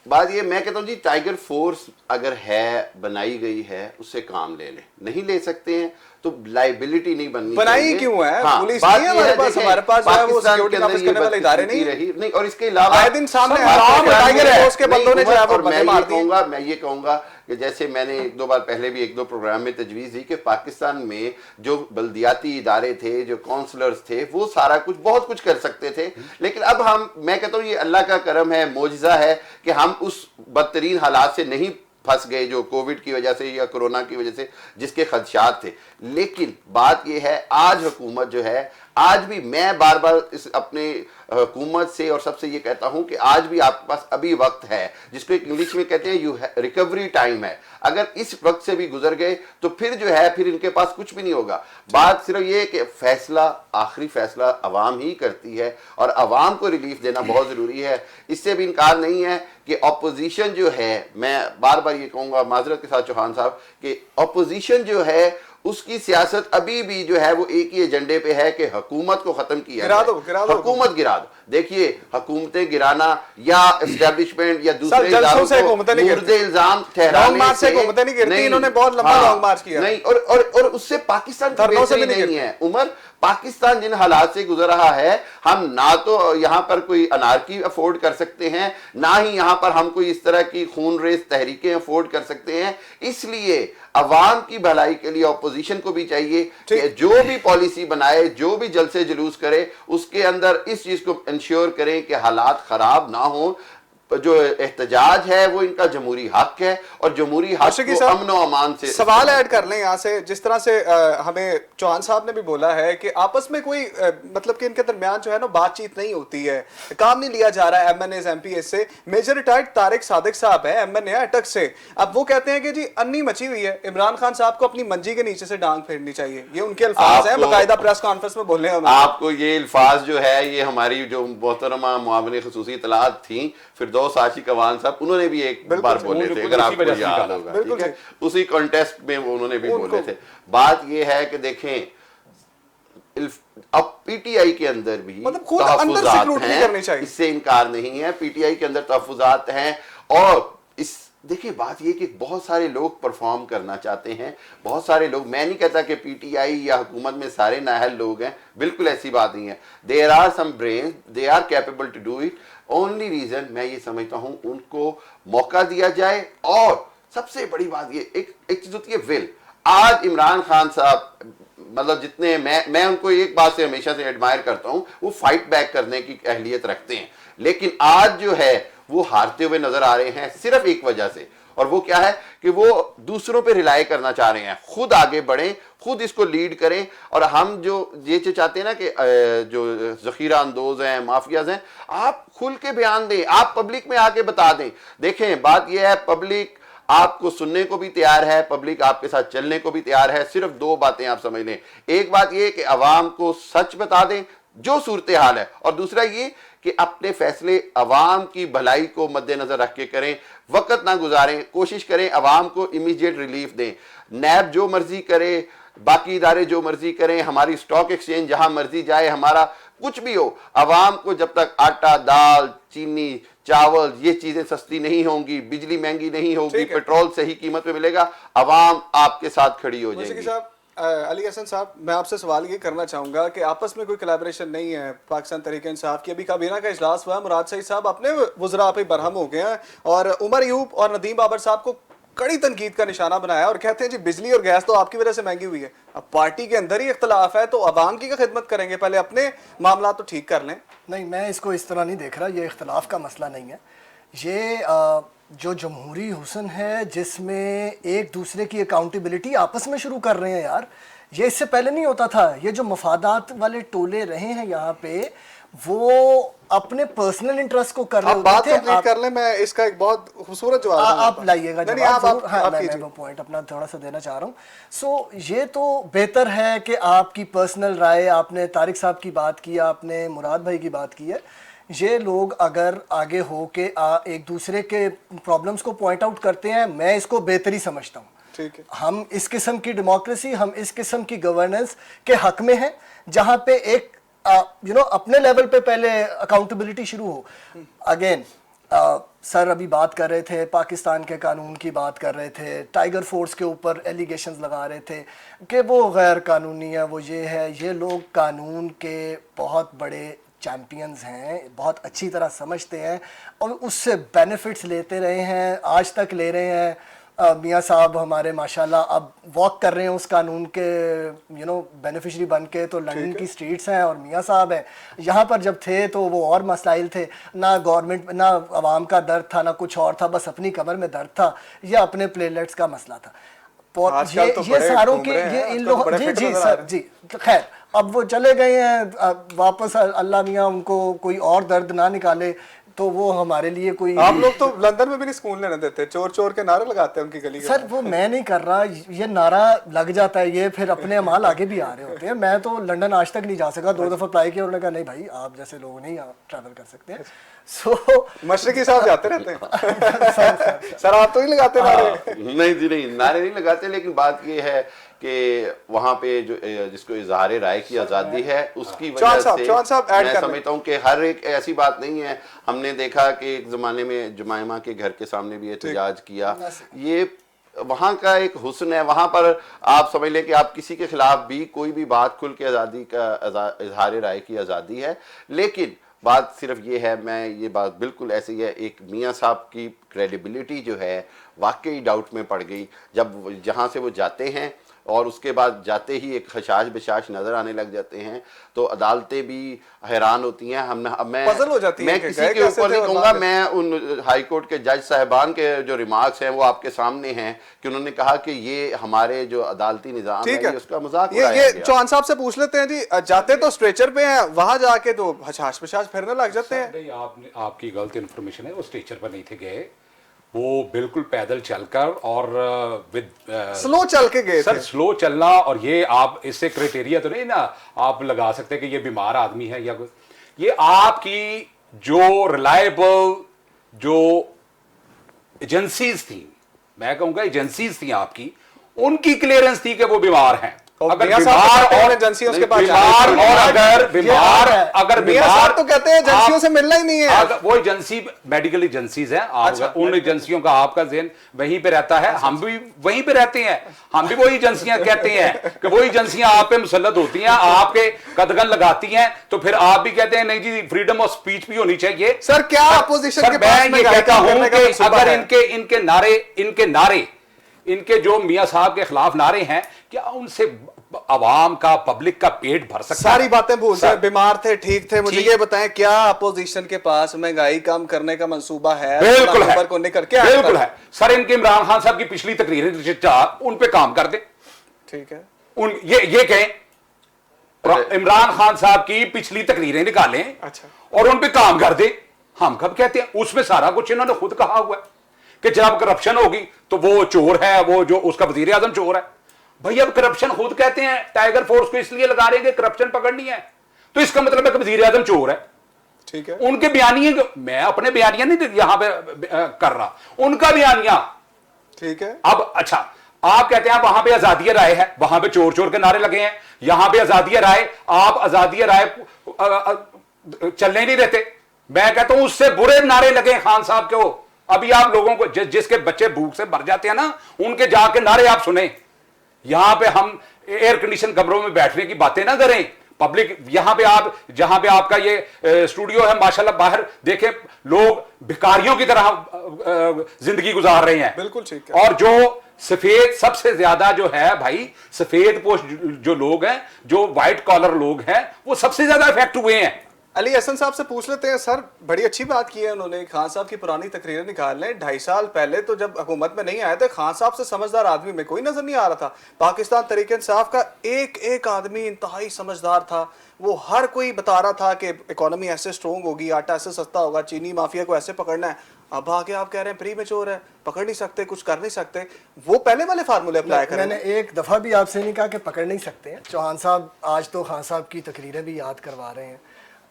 بات یہ میں کہتا ہوں جی ٹائیگر فورس اگر ہے بنائی گئی ہے اس سے کام لے لیں. نہیں لے سکتے ہیں تو لائبلٹی نہیں بننی بنائی کیوں ہے, پولیس نہیں ہے ہمارے پاس جو ہے وہ سیکیورٹی نافذ کرنے والے ادارے نہیں. اور اس کے علاوہ آئے دن سامنے ٹائیگر فورس کے بندوں نے جو ہے وہ بندے مار دیے. میں یہ کہوں گا کہ جیسے میں نے ایک دو بار پہلے بھی ایک دو پروگرام میں تجویز دی کہ پاکستان میں جو بلدیاتی ادارے تھے, جو کونسلرز تھے, وہ سارا کچھ بہت کچھ کر سکتے تھے. لیکن اب میں کہتا ہوں یہ اللہ کا کرم ہے, معجزہ ہے کہ ہم اس بدترین حالات سے نہیں پھنس گئے جو کووڈ کی وجہ سے یا کرونا کی وجہ سے جس کے خدشات تھے. لیکن بات یہ ہے آج حکومت جو ہے, آج بھی میں بار بار اپنے حکومت سے اور سب سے یہ کہتا ہوں کہ آج بھی آپ کے پاس ابھی وقت ہے, جس کو انگلش میں کہتے ہیں ریکوری ٹائم ہے. اگر اس وقت سے بھی گزر گئے تو پھر جو ہے پھر ان کے پاس کچھ بھی نہیں ہوگا. بات صرف یہ ہے کہ فیصلہ, آخری فیصلہ عوام ہی کرتی ہے اور عوام کو ریلیف دینا بہت ضروری ہے. اس سے بھی انکار نہیں ہے کہ اپوزیشن جو ہے, میں بار بار یہ کہوں گا معذرت کے ساتھ چوہان صاحب, کہ اپوزیشن جو ہے اس کی سیاست ابھی بھی جو ہے وہ ایک ہی ایجنڈے پہ ہے کہ حکومت کو ختم کیا جائے, حکومت گرا دو. دیکھیے حکومتیں گرانا یا اسٹیبلشمنٹ یا دوسرے اداروں کو مورد الزام ٹھہرانے سے نہیں, اور اس سے پاکستان کی بہتری نہیں ہے. عمر پاکستان جن حالات سے گزر رہا ہے, ہم نہ تو یہاں پر کوئی انارکی افورڈ کر سکتے ہیں, نہ ہی یہاں پر ہم کوئی اس طرح کی خون ریز تحریکیں افورڈ کر سکتے ہیں. اس لیے عوام کی بھلائی کے لیے اپوزیشن کو بھی چاہیے کہ جو بھی پالیسی بنائے, جو بھی جلسے جلوس کرے, اس کے اندر اس چیز کو انشور کریں کہ حالات خراب نہ ہوں. جو احتجاج ہے وہ ان کا جمہوری حق ہے اور جمہوری حق کو امن و امان سے. سوال ایڈ کر لیں یہاں سے, جس طرح سے ہمیں چوہان صاحب نے بھی بولا ہے کہ آپس میں کوئی مطلب کہ ان کے درمیان جو ہے نا بات چیت نہیں ہوتی ہے, کام نہیں لیا جا رہا ہے M N As M P S سے. میجر ریٹائرڈ طارق صادق صاحب ہیں, ایم این اے اٹک سے. اب وہ کہتے ہیں کہ جی انی مچی ہوئی ہے, عمران خان صاحب کو اپنی منجی کے نیچے سے ڈانگ پھیرنی چاہیے. یہ ان کے الفاظ ہیں, باقاعدہ پریس کانفرنس میں بولنے ہیں. آپ کو یہ الفاظ جو ہے یہ ہماری جو محترمہ معاون خصوصی اطلاعات تھیں فردوس عاشق اوان صاحب, انہوں نے بھی ایک بار بولے تھے, اگر آپ کو یاد ہوگا, ٹھیک ہے, اسی کانٹیسٹ میں انہوں نے بھی بولے تھے. بات یہ ہے کہ دیکھیں اب پی ٹی آئی کے اندر بھی تحفظات ہیں, اس سے انکار نہیں ہے, پی ٹی آئی کے اندر تحفظات ہیں. اور اس دیکھیں بات یہ کہ بہت سارے لوگ پرفارم کرنا چاہتے ہیں, بہت سارے لوگ, میں نہیں کہتا کہ پی ٹی آئی یا حکومت میں سارے نااہل لوگ ہیں, بالکل ایسی بات نہیں ہے. There are some brains, they are capable to do it. Only reason میں یہ سمجھتا ہوں ان کو موقع دیا جائے. اور سب سے بڑی بات یہ ایک چیز ہوتی ہے ول. آج عمران خان صاحب مطلب جتنے میں ان کو ایک بات سے ہمیشہ سے ایڈمائر کرتا ہوں, وہ فائٹ بیک کرنے کی اہلیت رکھتے ہیں. لیکن آج جو ہے وہ ہارتے ہوئے نظر آ رہے ہیں صرف ایک وجہ سے, اور وہ کیا ہے کہ وہ دوسروں پہ ریلائی کرنا چاہ رہے ہیں. خود آگے بڑھیں, خود اس کو لیڈ کریں. اور ہم جو یہ چاہتے ہیں نا کہ جو ذخیرہ اندوز ہیں, مافیاز ہیں, آپ کھل کے بیان دیں, آپ پبلک میں آ کے بتا دیں. دیکھیں بات یہ ہے پبلک آپ کو سننے کو بھی تیار ہے, پبلک آپ کے ساتھ چلنے کو بھی تیار ہے. صرف دو باتیں آپ سمجھ لیں, ایک بات یہ کہ عوام کو سچ بتا دیں جو صورتحال ہے, اور دوسرا یہ کہ اپنے فیصلے عوام کی بھلائی کو مد نظر رکھ کے کریں. وقت نہ گزاریں, کوشش کریں عوام کو امیڈیٹ ریلیف دیں. نیب جو مرضی کرے, باقی ادارے جو مرضی کریں, ہماری سٹاک ایکسچینج جہاں مرضی جائے, ہمارا کچھ بھی ہو, عوام کو جب تک آٹا, دال, چینی, چاول یہ چیزیں سستی نہیں ہوں گی, بجلی مہنگی نہیں ہوگی, پیٹرول صحیح قیمت پہ ملے گا, عوام آپ کے ساتھ کھڑی ہو جائے گی. علی حسن صاحب, میں آپ سے سوال یہ کرنا چاہوں گا کہ آپس میں کوئی کلیبریشن نہیں ہے پاکستان تحریک انصاف کی. ابھی کابینہ کا اجلاس ہوا ہے, مراد سعید صاحب اپنے وزراء پہ برہم ہو گئے ہیں اور عمر ایوب اور ندیم بابر صاحب کو کڑی تنقید کا نشانہ بنایا اور کہتے ہیں جی بجلی اور گیس تو آپ کی وجہ سے مہنگی ہوئی ہے. اب پارٹی کے اندر ہی اختلاف ہے تو عوام کی کیا خدمت کریں گے, پہلے اپنے معاملات تو ٹھیک کر لیں. نہیں, میں اس کو اس طرح نہیں دیکھ رہا, یہ اختلاف کا مسئلہ نہیں ہے. یہ जो जमहूरी हुस्न है जिसमें एक दूसरे की अकाउंटेबिलिटी आपस में शुरू कर रहे हैं यार, ये इससे पहले नहीं होता था। ये जो मफादात वाले टोले रहे हैं यहाँ पे, वो अपने पर्सनल इंटरेस्ट को कर रहे आप बात होते थे। कंप्लीट कर लें, मैं इसका एक बहुत खूबसूरत जवाब दूंगा। आप लाइएगा नहीं, जवाब आप जरूर। हाँ, मैं कीजिए। वो पॉइंट अपना थोड़ा सा देना चाह रहा हूँ। सो ये तो बेहतर है कि आपकी पर्सनल राय, आपने तारिक साहब की बात की, आपने मुराद भाई की बात की है, ये लोग अगर आगे हो के एक दूसरे के प्रॉब्लम्स को पॉइंट आउट करते हैं, मैं इसको बेहतरी समझता हूँ। ठीक है, हम इस किस्म की डेमोक्रेसी, हम इस किस्म की गवर्नेंस के हक में हैं, जहाँ पे एक अपने लेवल पे पहले अकाउंटेबिलिटी शुरू हो। अगेन सर अभी बात कर रहे थे, पाकिस्तान के कानून की बात कर रहे थे, टाइगर फोर्स के ऊपर एलिगेशंस लगा रहे थे कि वो गैर कानूनी है, वो ये है। ये लोग कानून के बहुत बड़े चैम्पियंस हैं, बहुत अच्छी तरह समझते हैं और उससे बेनिफिट्स लेते रहे हैं, आज तक ले रहे हैं। मियाँ साहब हमारे माशाल्लाह अब वॉक कर रहे हैं उस कानून के बेनिफिशरी बन के, तो लंदन की स्ट्रीट्स हैं और मियाँ साहब हैं। यहाँ पर जब थे तो वो और मसाइल थे, ना गवर्नमेंट, ना आवाम का दर्द था, ना कुछ और था, बस अपनी कमर में दर्द था, ये अपने प्लेटलेट्स का मसला था। ये सारों के, ये इन लोगों, जी सर जी, खैर अब वो चले गए हैं वापस, अल्लाह मियाँ उनको कोई और दर्द ना निकाले, तो वो हमारे लिए कोई। आप लोग तो लंदन में भी नहीं सुकून लेने देते, चोर चोर के नारे लगाते हैं उनकी गली के। सर वो मैं नहीं कर रहा, ये नारा लग जाता है, ये फिर अपने अमाल आगे भी आ रहे होते हैं। मैं तो लंदन आज तक नहीं जा सका, 2 दफ़ा अप्लाई किया, उन्होंने कहा नहीं भाई आप जैसे लोग नहीं ट्रैवल कर सकते हैं। सो मशरकी साहब जाते रहते हैं। सर आप तो नहीं लगाते नारे? नहीं जी, नहीं, नारे नहीं लगाते, लेकिन बात ये है कि वहाँ पे जो जिसको इजहार राय की आज़ादी है उसकी वजह से मैं समझता हूँ कि हर एक ऐसी बात नहीं है। हमने देखा कि एक ज़माने में जुमाइमा के घर के सामने भी एहतजाज किया, ये वहाँ का एक हुस्न है। वहाँ पर आप समझ लें कि आप किसी के खिलाफ भी कोई भी बात खुल के आज़ादी का, इजहार राय की आज़ादी है। लेकिन बात सिर्फ ये है, मैं ये बात बिल्कुल ऐसी है, एक मियाँ साहब की क्रेडिबिलिटी जो है वाकई डाउट में पड़ गई जब जहाँ से वो जाते हैं, और उसके बाद जाते ही एक खशाश बिशाश नजर आने लग जाते हैं, तो अदालतें भी हैरान होती हैं। पजल हो जाती मैं हैं किसी के ऊपर नहीं कहूँगा, मैं उन हाई कोर्ट के जज साहिबान के जो रिमार्क्स हैं वो आपके सामने हैं कि उन्होंने कहा कि ये हमारे जो अदालती निज़ाम है उसका मजाक उड़ाया ये गया। चौहान साहब से पूछ लेते हैं जी, जाते तो स्ट्रेचर पे हैं, वहां जाके तो हशाश पिशाश फिरने लग जाते हैं। नहीं, आपकी गलत इन्फॉर्मेशन है, वो स्ट्रेचर पर नहीं थे गए, वो बिल्कुल पैदल चलकर और विद स्लो चल के गए सर, थे। स्लो चलना, और ये आप इससे क्राइटेरिया तो नहीं ना आप लगा सकते कि ये बीमार आदमी है या कुछ। ये आपकी जो रिलायबल जो एजेंसीज थी, मैं कहूंगा एजेंसीज थी आपकी, उनकी क्लियरेंस थी कि वो बीमार हैं। अगर बीमार और एजेंसियों के पास बीमार और अगर बीमार तो कहते हैं एजेंसियों से मिलना ही नहीं है। वो एजेंसी मेडिकल एजेंसीज हैं, आप उन एजेंसियों का आपका ज़हन वहीं पे रहता है, हम भी वहीं पे रहते हैं, हम भी वही एजेंसियां कहते हैं कि वही एजेंसियां आप पे मुसल्लत होती हैं, आपके कदगन लगाती हैं, तो फिर आप भी कहते हैं नहीं जी फ्रीडम ऑफ स्पीच भी होनी चाहिए। सर क्या अपोजिशन के पास मैं ये कहता हूं कि अगर इनके जो मियां साहब के खिलाफ नारे हैं, क्या उनसे आवाम का, पब्लिक का पेट भर सकता है? सारी बातें भूल जाए, बीमार थे, ठीक थे, मुझे ये बताएं क्या अपोजिशन के पास महंगाई कम करने का मंसूबा है? बिल्कुल है, को निकल के बिल्कुल है सर। इनके इमरान खान साहब की पिछली तकरीरें उन पे काम कर दे, ठीक है, उन ये कहें इमरान खान साहब की पिछली तकरीरें निकालें, अच्छा, और उन पे काम कर दे। हम कब कहते हैं? उसमें सारा कुछ इन्होंने खुद कहा हुआ है कि जब करप्शन होगी तो वो चोर है, वो जो उसका वजीर आजम चोर है। भाई अब करप्शन खुद कहते हैं टाइगर फोर्स को इसलिए लगा रहे हैं कि करप्शन पकड़नी है, तो इसका मतलब है कि वजीर आजम चोर है। ठीक है, उनके बयानिए, मैं अपने बयानिया नहीं यहां पे कर रहा, उनका बयानिया, ठीक है। अब अच्छा, आप कहते हैं वहां पे आजादी राय है, वहां पे चोर चोर के नारे लगे हैं, यहां पे आजादी राय, आप आजादी राय चलने नहीं देते। मैं कहता हूं उससे बुरे नारे लगे खान साहब के। वो अभी आप लोगों को जिसके बच्चे भूख से मर जाते हैं ना, उनके जाके नारे आप सुने। यहां पे हम एयर कंडीशन कमरों में बैठने की बातें ना करें, पब्लिक यहां पे आप, जहां पे आपका ये स्टूडियो है माशाल्लाह, बाहर देखें लोग भिखारियों की तरह जिंदगी गुजार रहे हैं। बिल्कुल ठीक है। और जो सफेद सबसे ज्यादा जो है भाई, सफेद पोश जो लोग हैं, जो व्हाइट कॉलर लोग हैं, वो सबसे ज्यादा इफेक्ट हुए हैं। علی احسن صاحب سے پوچھ لیتے ہیں سر, بڑی اچھی بات کی ہے انہوں نے, خان صاحب کی پرانی تقریریں نکال لیں. 2.5 سال پہلے تو جب حکومت میں نہیں آئے تھے, خان صاحب سے سمجھدار آدمی میں کوئی نظر نہیں آ رہا تھا. پاکستان تحریک انصاف کا ایک آدمی انتہائی سمجھدار تھا, وہ ہر کوئی بتا رہا تھا کہ اکانومی ایسے سٹرونگ ہوگی, آٹا ایسے سستا ہوگا, چینی مافیا کو ایسے پکڑنا ہے. اب آگے آپ کہہ رہے ہیں پری میچور ہے, پکڑ نہیں سکتے, کچھ کر نہیں سکتے. وہ پہلے والے فارمولے اپلائی کریں. میں نے ایک دفعہ بھی آپ سے نہیں کہا کہ پکڑ نہیں سکتے ہیں. چوہان صاحب آج تو خان صاحب کی تقریریں بھی یاد کروا رہے ہیں.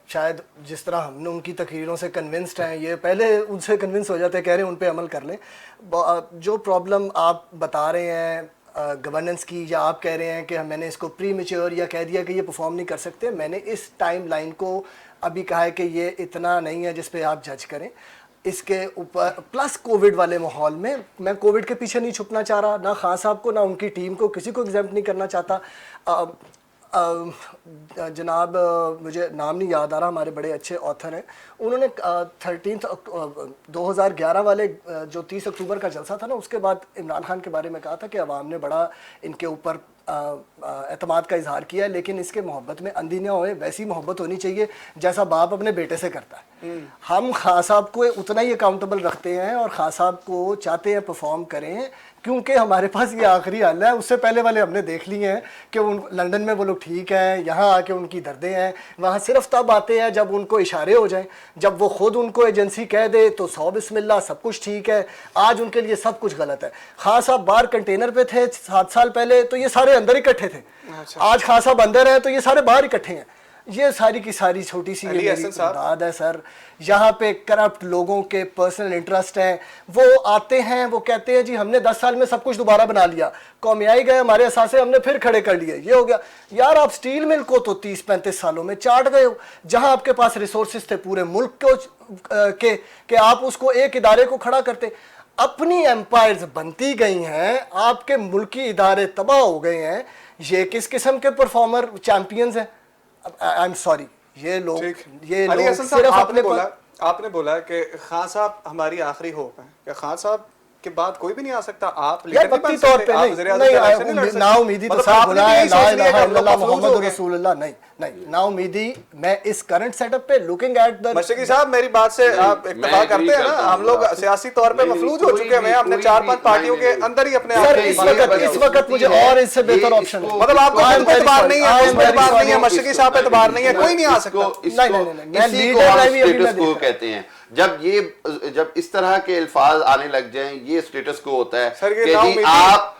شاید جس طرح ہم نے ان کی تقریروں سے کنونسڈ ہیں, یہ پہلے ان سے کنونس ہو جاتے ہیں, کہہ رہے ہیں ان پہ عمل کر لیں. جو پرابلم آپ بتا رہے ہیں گورننس کی, یا آپ کہہ رہے ہیں کہ میں نے اس کو پری میچور یا کہہ دیا کہ یہ پرفارم نہیں کر سکتے, میں نے اس ٹائم لائن کو ابھی کہا ہے کہ یہ اتنا نہیں ہے جس پہ آپ جج کریں. اس کے اوپر پلس کووڈ والے ماحول میں کووڈ کے پیچھے نہیں چھپنا چاہ رہا, نہ خان صاحب کو نہ ان کی ٹیم کو, کسی کو ایگزیمپٹ نہیں کرنا چاہتا. جناب مجھے نام نہیں یاد آ رہا, ہمارے بڑے اچھے آتھر ہیں, انہوں نے 2011 والے جو 30 اکتوبر کا جلسہ تھا نا, اس کے بعد عمران خان کے بارے میں کہا تھا کہ عوام نے بڑا ان کے اوپر اعتماد کا اظہار کیا ہے, لیکن اس کے محبت میں اندھی نہ ہوئے, ویسی محبت ہونی چاہیے جیسا باپ اپنے بیٹے سے کرتا ہے. ہم خان صاحب کو اتنا ہی اکاؤنٹیبل رکھتے ہیں اور خان صاحب کو چاہتے ہیں پرفارم کریں, کیونکہ ہمارے پاس یہ آخری حل ہے. اس سے پہلے والے ہم نے دیکھ لیے ہیں کہ لندن میں وہ لوگ ٹھیک ہیں, یہاں آ کے ان کی دردیں ہیں, وہاں صرف تب آتے ہیں جب ان کو اشارے ہو جائیں, جب وہ خود ان کو ایجنسی کہہ دے تو 100 بسم اللہ سب کچھ ٹھیک ہے. آج ان کے لیے سب کچھ غلط ہے. خان صاحب باہر کنٹینر پہ تھے 7 سال پہلے تو یہ سارے اندر اکٹھے تھے, آج خان صاحب اندر ہیں تو یہ سارے باہر اکٹھے ہیں. یہ ساری کی ساری چھوٹی سی امداد ہے سر. یہاں پہ کرپٹ لوگوں کے پرسنل انٹرسٹ ہیں, وہ آتے ہیں, وہ کہتے ہیں جی ہم نے 10 سال میں سب کچھ دوبارہ بنا لیا, قومیائی گئے ہمارے اثاثے ہم نے پھر کھڑے کر لیے, یہ ہو گیا. یار آپ سٹیل مل کو تو 30-35 سالوں میں چاٹ گئے ہو, جہاں آپ کے پاس ریسورسز تھے پورے ملک کو کہ آپ اس کو ایک ادارے کو کھڑا کرتے. اپنی ایمپائرز بنتی گئی ہیں, آپ کے ملکی ادارے تباہ ہو گئے ہیں. یہ کس قسم کے پرفارمر چیمپئنز ہیں؟ آئی ایم سوری, یہ لوگ صرف آپ نے بولا کہ خان صاحب ہماری آخری ہوپ ہے, کہ خان صاحب کے بعد کوئی بھی نہیں آ سکتا. آپ وقتی طور پہ نہیں, نا امیدی تو سر بنا ہے, لا الہ الا اللہ محمد رسول اللہ. نہیں, نا امیدی میں اس کرنٹ سیٹ اپ پہ لوکنگ ایٹ دا. مشرقی صاحب میری بات سے آپ اتفاق کرتے ہیں نا, ہم لوگ سیاسی طور پہ مفلوج ہو چکے ہیں, ہم نے 4-5 پارٹیوں کے اندر ہی اپنے اس وقت مجھے اور اس سے بہتر آپشن, مطلب آپ کو اعتبار نہیں ہے, اس پہ اعتبار نہیں ہے, مشرقی صاحب پہ اعتبار نہیں ہے, کوئی نہیں آ سکتا. اسی کو ہم اسٹیٹس کو کہتے ہیں. جب اس طرح کے الفاظ آنے لگ جائیں, یہ سٹیٹس کو ہوتا ہے کہ جی آپ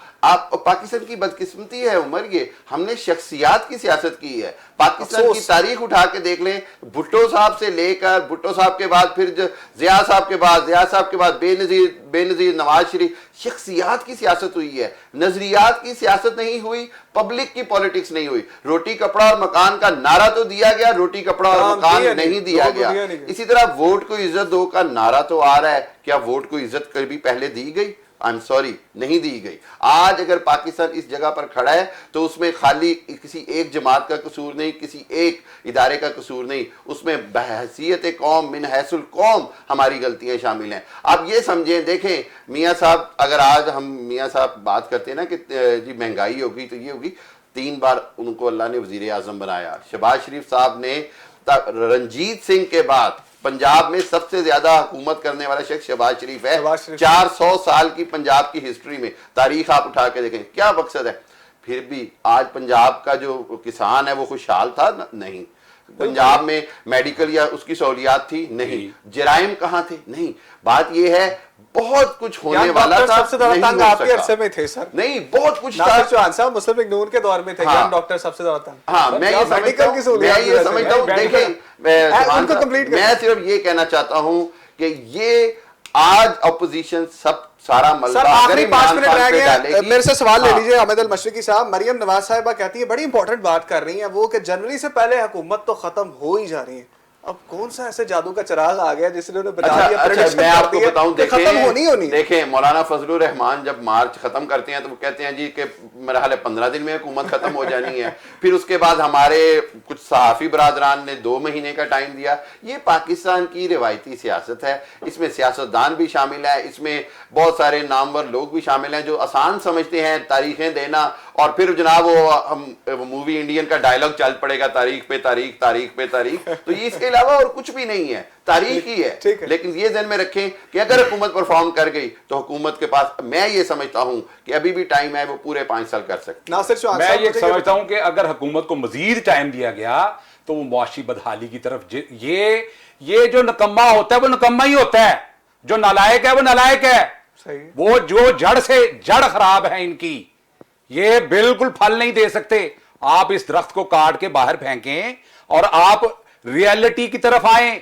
پاکستان کی بدقسمتی ہے عمر, یہ ہم نے شخصیات کی سیاست کی ہے. پاکستان کی تاریخ اٹھا کے دیکھ لیں, بھٹو صاحب سے لے کر, بھٹو صاحب کے بعد پھر ضیاء صاحب کے بعد, ضیاء صاحب کے بعد بے نظیر نواز شریف, شخصیات کی سیاست ہوئی ہے, نظریات کی سیاست نہیں ہوئی, پبلک کی پالیٹکس نہیں ہوئی. روٹی کپڑا اور مکان کا نعرہ تو دیا گیا, روٹی کپڑا اور مکان نہیں دیا گیا. اسی طرح ووٹ کو عزت دو کا نعرہ تو آ رہا ہے, کیا ووٹ کو عزت کبھی پہلے دی گئی؟ I'm sorry, نہیں دی گئی. آج اگر پاکستان اس جگہ پر کھڑا ہے تو اس میں خالی کسی ایک جماعت کا قصور نہیں, کسی ایک ادارے کا قصور نہیں, اس میں بحیثیت قوم, من حیث القوم ہماری غلطیاں شامل ہیں. آپ یہ سمجھیں, دیکھیں میاں صاحب, اگر آج ہم میاں صاحب بات کرتے ہیں نا کہ جی مہنگائی ہوگی تو یہ ہوگی, 3 بار ان کو اللہ نے وزیر اعظم بنایا. شہباز شریف صاحب نے رنجیت سنگھ کے بعد پنجاب میں سب سے زیادہ حکومت کرنے والا شخص شہباز شریف ہے. 400 سال کی پنجاب کی ہسٹری میں تاریخ آپ اٹھا کے دیکھیں, کیا مقصد ہے؟ پھر بھی آج پنجاب کا جو کسان ہے وہ خوشحال تھا؟ نہیں. پنجاب میں میڈیکل یا اس کی سہولیات تھی؟ نہیں. جرائم کہاں تھے؟ نہیں. بات یہ ہے بہت کچھ ہونے والا تھا, سب سے زیادہ تنگ آپ کے عرصے میں تھے سر. نہیں, بہت کچھ تھا. چوہان صاحب مسلم لیگ نون کے دور میں تھے, ڈاکٹر سب سے زیادہ تنگ. ہاں, میں یہ سمجھتا ہوں. دیکھیں, میں صرف یہ کہنا چاہتا ہوں کہ یہ آج اپوزیشن سارا ملبہ آخری 5 منٹ رہ گئے, میرے سے سوال لے لیجئے حامد المشرقی صاحب. مریم نواز صاحبہ کہتی ہیں, بڑی امپورٹنٹ بات کر رہی ہیں وہ, کہ جنوری سے پہلے حکومت تو ختم ہو ہی جا رہی ہے. اب کون سا ایسے جادو کا چراغ آ گیا جس نے انہیں بتا دیا؟ میں آپ کو بتاؤں, ختم ہونی ہونی. دیکھیں مولانا فضل الرحمان جب مارچ ختم کرتے ہیں تو وہ کہتے ہیں جی کہ میرا حال ہے 15 دن میں حکومت ختم ہو جانی ہے. پھر اس کے بعد ہمارے کچھ صحافی برادران نے 2 مہینے کا ٹائم دیا. یہ پاکستان کی روایتی سیاست ہے, اس میں سیاستدان بھی شامل ہے, اس میں بہت سارے نامور لوگ بھی شامل ہیں جو آسان سمجھتے ہیں تاریخیں دینا اور پھر جناب وہ مووی انڈین کا ڈائلاگ چل پڑے گا تاریخ پہ تاریخ تاریخ پہ تاریخ. تو یہ اس کے علاوہ اور کچھ بھی نہیں ہے, تاریخ ہی ہے. لیکن یہ ذہن میں رکھیں کہ اگر حکومت پرفارم کر گئی تو حکومت کے پاس, میں یہ سمجھتا ہوں کہ ابھی بھی ٹائم ہے, وہ پورے 5 سال کر سکتے. میں یہ سمجھتا ہوں کہ اگر حکومت کو مزید ٹائم دیا گیا تو وہ معاشی بدحالی کی طرف, یہ جو نکما ہوتا ہے وہ نکما ہی ہوتا ہے, جو نالائق ہے وہ نالائق ہے. وہ جو جڑ سے جڑ خراب ہے ان کی, یہ بالکل پھل نہیں دے سکتے. آپ اس درخت کو کاٹ کے باہر پھینکیں اور آپ ریئلٹی کی طرف آئیں,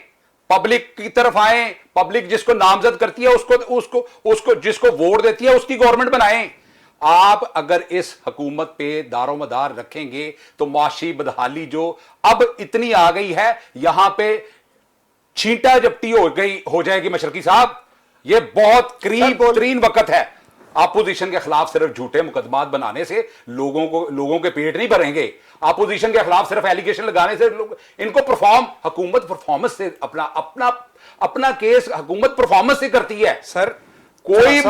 پبلک کی طرف آئیں. پبلک جس کو نامزد کرتی ہے اس کو جس کو ووٹ دیتی ہے اس کی گورنمنٹ بنائیں. آپ اگر اس حکومت پہ دار و مدار رکھیں گے تو معاشی بدحالی جو اب اتنی آ گئی ہے, یہاں پہ چھینٹا جپٹی ہو جائے گی. مشرقی صاحب, یہ بہت قریب ترین وقت ہے. اپوزیشن کے خلاف صرف جھوٹے مقدمات بنانے سے لوگوں کے پیٹ نہیں بھریں گے. اپوزیشن کے خلاف صرف ایلیگیشن لگانے سے ان کو حکومت پرفارمنس سے اپنا کیس حکومت پرفارمنس سے کرتی ہے. سر کوئی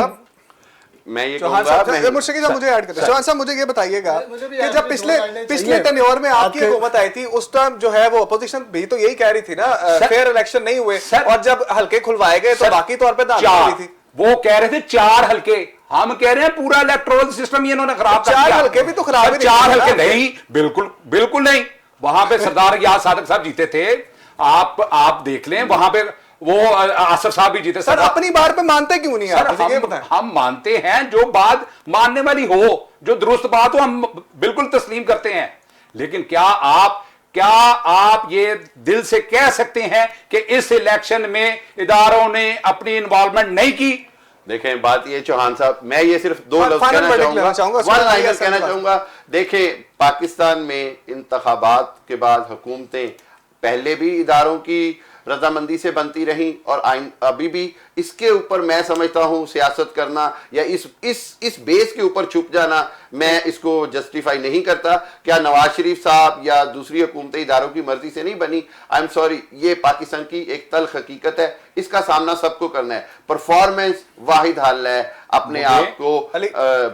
میں یہ کہوں گا, مرشدی صاحب مجھے ایڈ کرتے ہیں. چوہان صاحب مجھے یہ بتائیے گا کہ جب پچھلے ٹینیور میں آپ کی حکومت آئی تھی اس ٹائم جو ہے وہ اپوزیشن بھی تو یہی کہہ رہی تھی نا فیئر الیکشن نہیں ہوئے, اور جب حلقے کھلوائے گئے تو باقی طور پہ دھاندلی تھی. وہ کہہ رہے تھے 4 حلقے, ہم کہہ رہے ہیں پورا الیکٹورل سسٹم یہ انہوں نے خراب کر دیا. 4 حلقے بھی تو خراب ہی 4 حلقے نہیں, بالکل نہیں. وہاں پہ سردار یاد صادق صاحب جیتے تھے, آپ دیکھ لیں وہاں پہ وہ آصف صاحب بھی جیتے. سر اپنی بار پہ مانتے کیوں نہیں آپ؟ ہم مانتے ہیں جو بات ماننے والی ہو, جو درست بات ہو ہم بالکل تسلیم کرتے ہیں. لیکن کیا آپ یہ دل سے کہہ سکتے ہیں کہ اس الیکشن میں اداروں نے اپنی انوالومنٹ نہیں کی؟ دیکھیں بات یہ چوہان صاحب, میں یہ صرف 2 لفظ کہنا چاہوں گا. دیکھیں پاکستان میں انتخابات کے بعد حکومتیں پہلے بھی اداروں کی رضامندی سے بنتی رہیں, اور ابھی بھی اس کے اوپر میں سمجھتا ہوں سیاست کرنا یا اس بیس کے اوپر چھپ جانا, میں اس کو جسٹیفائی نہیں کرتا. کیا نواز شریف صاحب یا دوسری حکومتی اداروں کی مرضی سے نہیں بنی؟ آئی ایم سوری, یہ پاکستان کی ایک تلخ حقیقت ہے, اس کا سامنا سب کو کرنا ہے. پرفارمنس واحد حل ہے اپنے آپ کو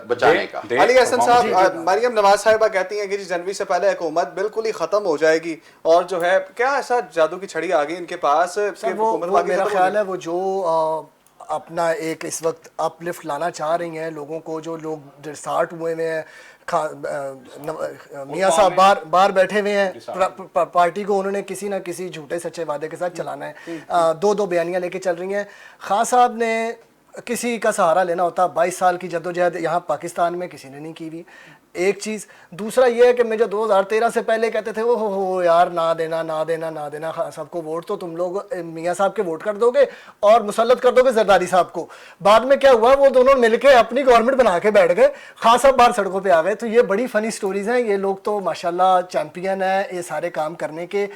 بچانے کا. علی احسن صاحب, مریم نواز صاحبہ کہتی ہیں کہ جنوری سے پہلے حکومت بالکل ہی ختم ہو جائے گی, اور جو ہے کیا ایسا جادو کی چھڑی آ گئی ان کے پاس؟ وہ میرا خیال ہے وہ جو اپنا ایک اس وقت اپ لفٹ لانا چاہ رہی ہیں لوگوں کو, جو لوگ ڈسارٹ ہوئے ہیں, میاں صاحب باہر بیٹھے ہوئے ہیں, پارٹی کو انہوں نے کسی نہ کسی جھوٹے سچے وعدے کے ساتھ چلانا ہے. 2 بیانیاں لے کے چل رہی ہیں. خان صاحب نے کسی کا سہارا لینا ہوتا, 22 سال کی جدوجہد یہاں پاکستان میں کسی نے نہیں کی ہوئی. ایک چیز. دوسرا یہ ہے کہ مجھے 2013 سے پہلے کہتے تھے وہ ہو یار نہ دینا سب کو ووٹ, تو تم لوگ میاں صاحب کے ووٹ کر دو گے اور مسلط کر دو گے زرداری صاحب کو. بعد میں کیا ہوا, وہ دونوں مل کے اپنی گورنمنٹ بنا کے بیٹھ گئے, خان صاحب باہر سڑکوں پہ آ گئے. تو یہ بڑی فنی سٹوریز ہیں. یہ لوگ تو ماشاءاللہ چیمپئن ہیں یہ سارے کام کرنے کے.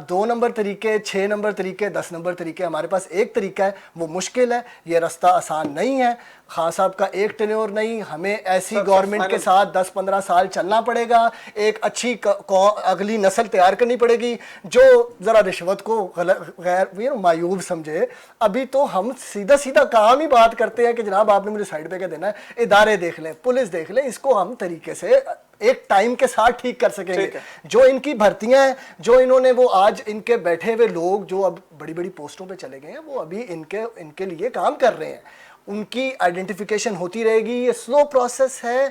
2 نمبر طریقے, 6 نمبر طریقے, 10 نمبر طریقے. ہمارے پاس ایک طریقہ ہے, وہ مشکل ہے, یہ رستہ آسان نہیں ہے. خان صاحب کا ایک ٹینیور نہیں, ہمیں ایسی گورنمنٹ کے ساتھ 10-15 سال چلنا پڑے گا. ایک اچھی اگلی نسل تیار کرنی پڑے گی جو ذرا رشوت کو غیر معیوب سمجھے. ابھی تو ہم سیدھا کام ہی بات کرتے ہیں کہ جناب آپ نے مجھے سائڈ پہ کیا دینا ہے. ادارے دیکھ لیں, پولیس دیکھ لیں, اس کو ہم طریقے سے ایک ٹائم کے ساتھ ٹھیک کر سکیں گے. جو ان کی بھرتیاں ہیں, جو انہوں نے وہ آج ان کے بیٹھے ہوئے لوگ جو اب بڑی بڑی پوسٹوں پہ چلے گئے ہیں, وہ ابھی ان کے لیے کام کر رہے ہیں. ان کی آئیڈینٹیفیکیشن ہوتی رہے گی. یہ سلو پروسیس ہے.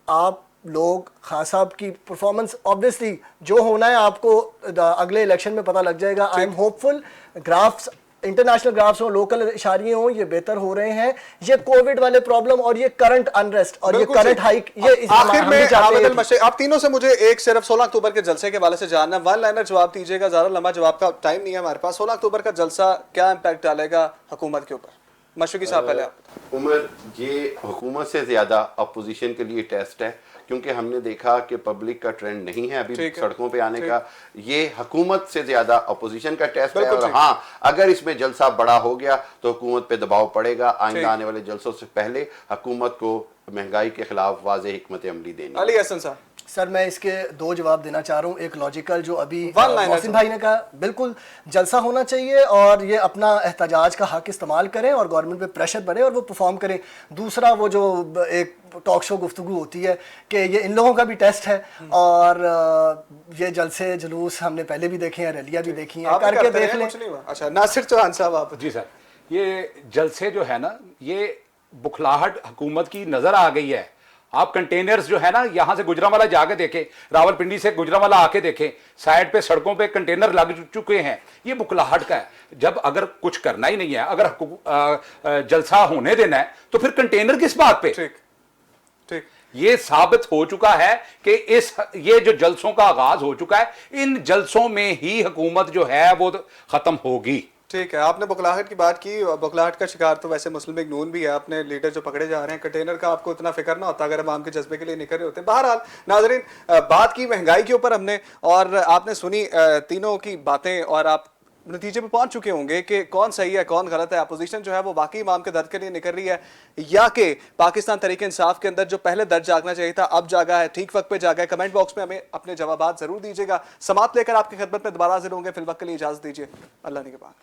آپ لوگ خان صاحب کی پرفارمنس آبویسلی جو ہونا ہے آپ کو اگلے الیکشن میں پتہ لگ جائے گا. I am hopeful. Graphs international graphs ہوں, لوکل اشاریے ہوں, یہ بہتر ہو رہے ہیں. یہ کووڈ والے پرابلم اور یہ کرنٹ انریسٹ اور یہ کرنٹ ہائیک, یہ آخر میں آپ تینوں سے مجھے ایک صرف 16 اکتوبر کے جلسے کے حوالے سے جاننا ہے. 1 لائنر جواب دیجیے گا, زیادہ لمبا جواب کا ٹائم نہیں ہے ہمارے پاس. 16 اکتوبر کا جلسہ کیا امپیکٹ ڈالے گا حکومت کے اوپر؟ مشرقی صاحب پہلے آپ. عمر, یہ حکومت سے زیادہ اپوزیشن کے لیے ٹیسٹ ہے, کیونکہ ہم نے دیکھا کہ پبلک کا ٹرینڈ نہیں ہے ابھی سڑکوں پہ آنے کا. یہ حکومت سے زیادہ اپوزیشن کا ٹیسٹ ہے. اور ہاں, اگر اس میں جلسہ بڑا ہو گیا تو حکومت پہ دباؤ پڑے گا. آئندہ آنے والے جلسوں سے پہلے حکومت کو مہنگائی کے خلاف واضح حکمت عملی دینی. علی احسن صاحب. सर मैं इसके दो जवाब देना चाह रहा हूँ। एक लॉजिकल जो अभी One liner मोहसिन भाई ने कहा, बिल्कुल जलसा होना चाहिए और ये अपना एहतजाज का हक इस्तेमाल करें और गवर्नमेंट पे प्रेशर बढ़े और वो परफॉर्म करें। दूसरा वो जो एक टॉक शो गुफ्तगू होती है कि ये इन लोगों का भी टेस्ट है और ये जलसे जुलूस हमने पहले भी देखे हैं, रैलियाँ भी देखी हैं, आप भी करके करते देख रहे, लें। कुछ नहीं हुआ। अच्छा नासिर चौहान साहब आप जी सर, ये जलसे जो है ना, ये बुखलाहट हुकूमत की नजर आ गई है। आप कंटेनर्स जो है ना, यहां से गुजरांवाला जाके देखें, रावलपिंडी से गुजरांवाला आके देखें, साइड पे सड़कों पे कंटेनर लग चुके हैं। ये बुखलाहट का है। जब अगर कुछ करना ही नहीं है, अगर जलसा होने देना है, तो फिर कंटेनर किस बात पे? ठीक ठीक ये साबित हो चुका है कि ये जो जलसों का आगाज हो चुका है, इन जलसों में ही हुकूमत जो है वो खत्म होगी। ठीक है। आपने बुखलाहट की बात की, बुखलाहट का शिकार तो वैसे मुस्लिम लीग नून भी है। अपने लीडर जो पकड़े जा रहे हैं, कंटेनर का आपको इतना फिक्र ना होता अगर अवाम के जज्बे के लिए निकल रहे होते। बहरहाल नाजरीन, बात की महंगाई के ऊपर हमने, और आपने सुनी तीनों की बातें, और आप नतीजे पे पहुंच चुके होंगे कि कौन सही है कौन गलत है। अपोजिशन जो है वो वाकई इमाम के दर्द के लिए निकल रही है, या कि पाकिस्तान तहरीक इंसाफ के अंदर जो पहले दर्द जागना चाहिए था अब जागा है, ठीक वक्त पे जागा है। कमेंट बॉक्स में हमें अपने जवाबात जरूर दीजिएगा। समात लेकर आपकी खिदमत में दोबारा हाजिर होंगे। फिल वक्त के लिए इजाजत दीजिए। अल्लाह ने के बाद।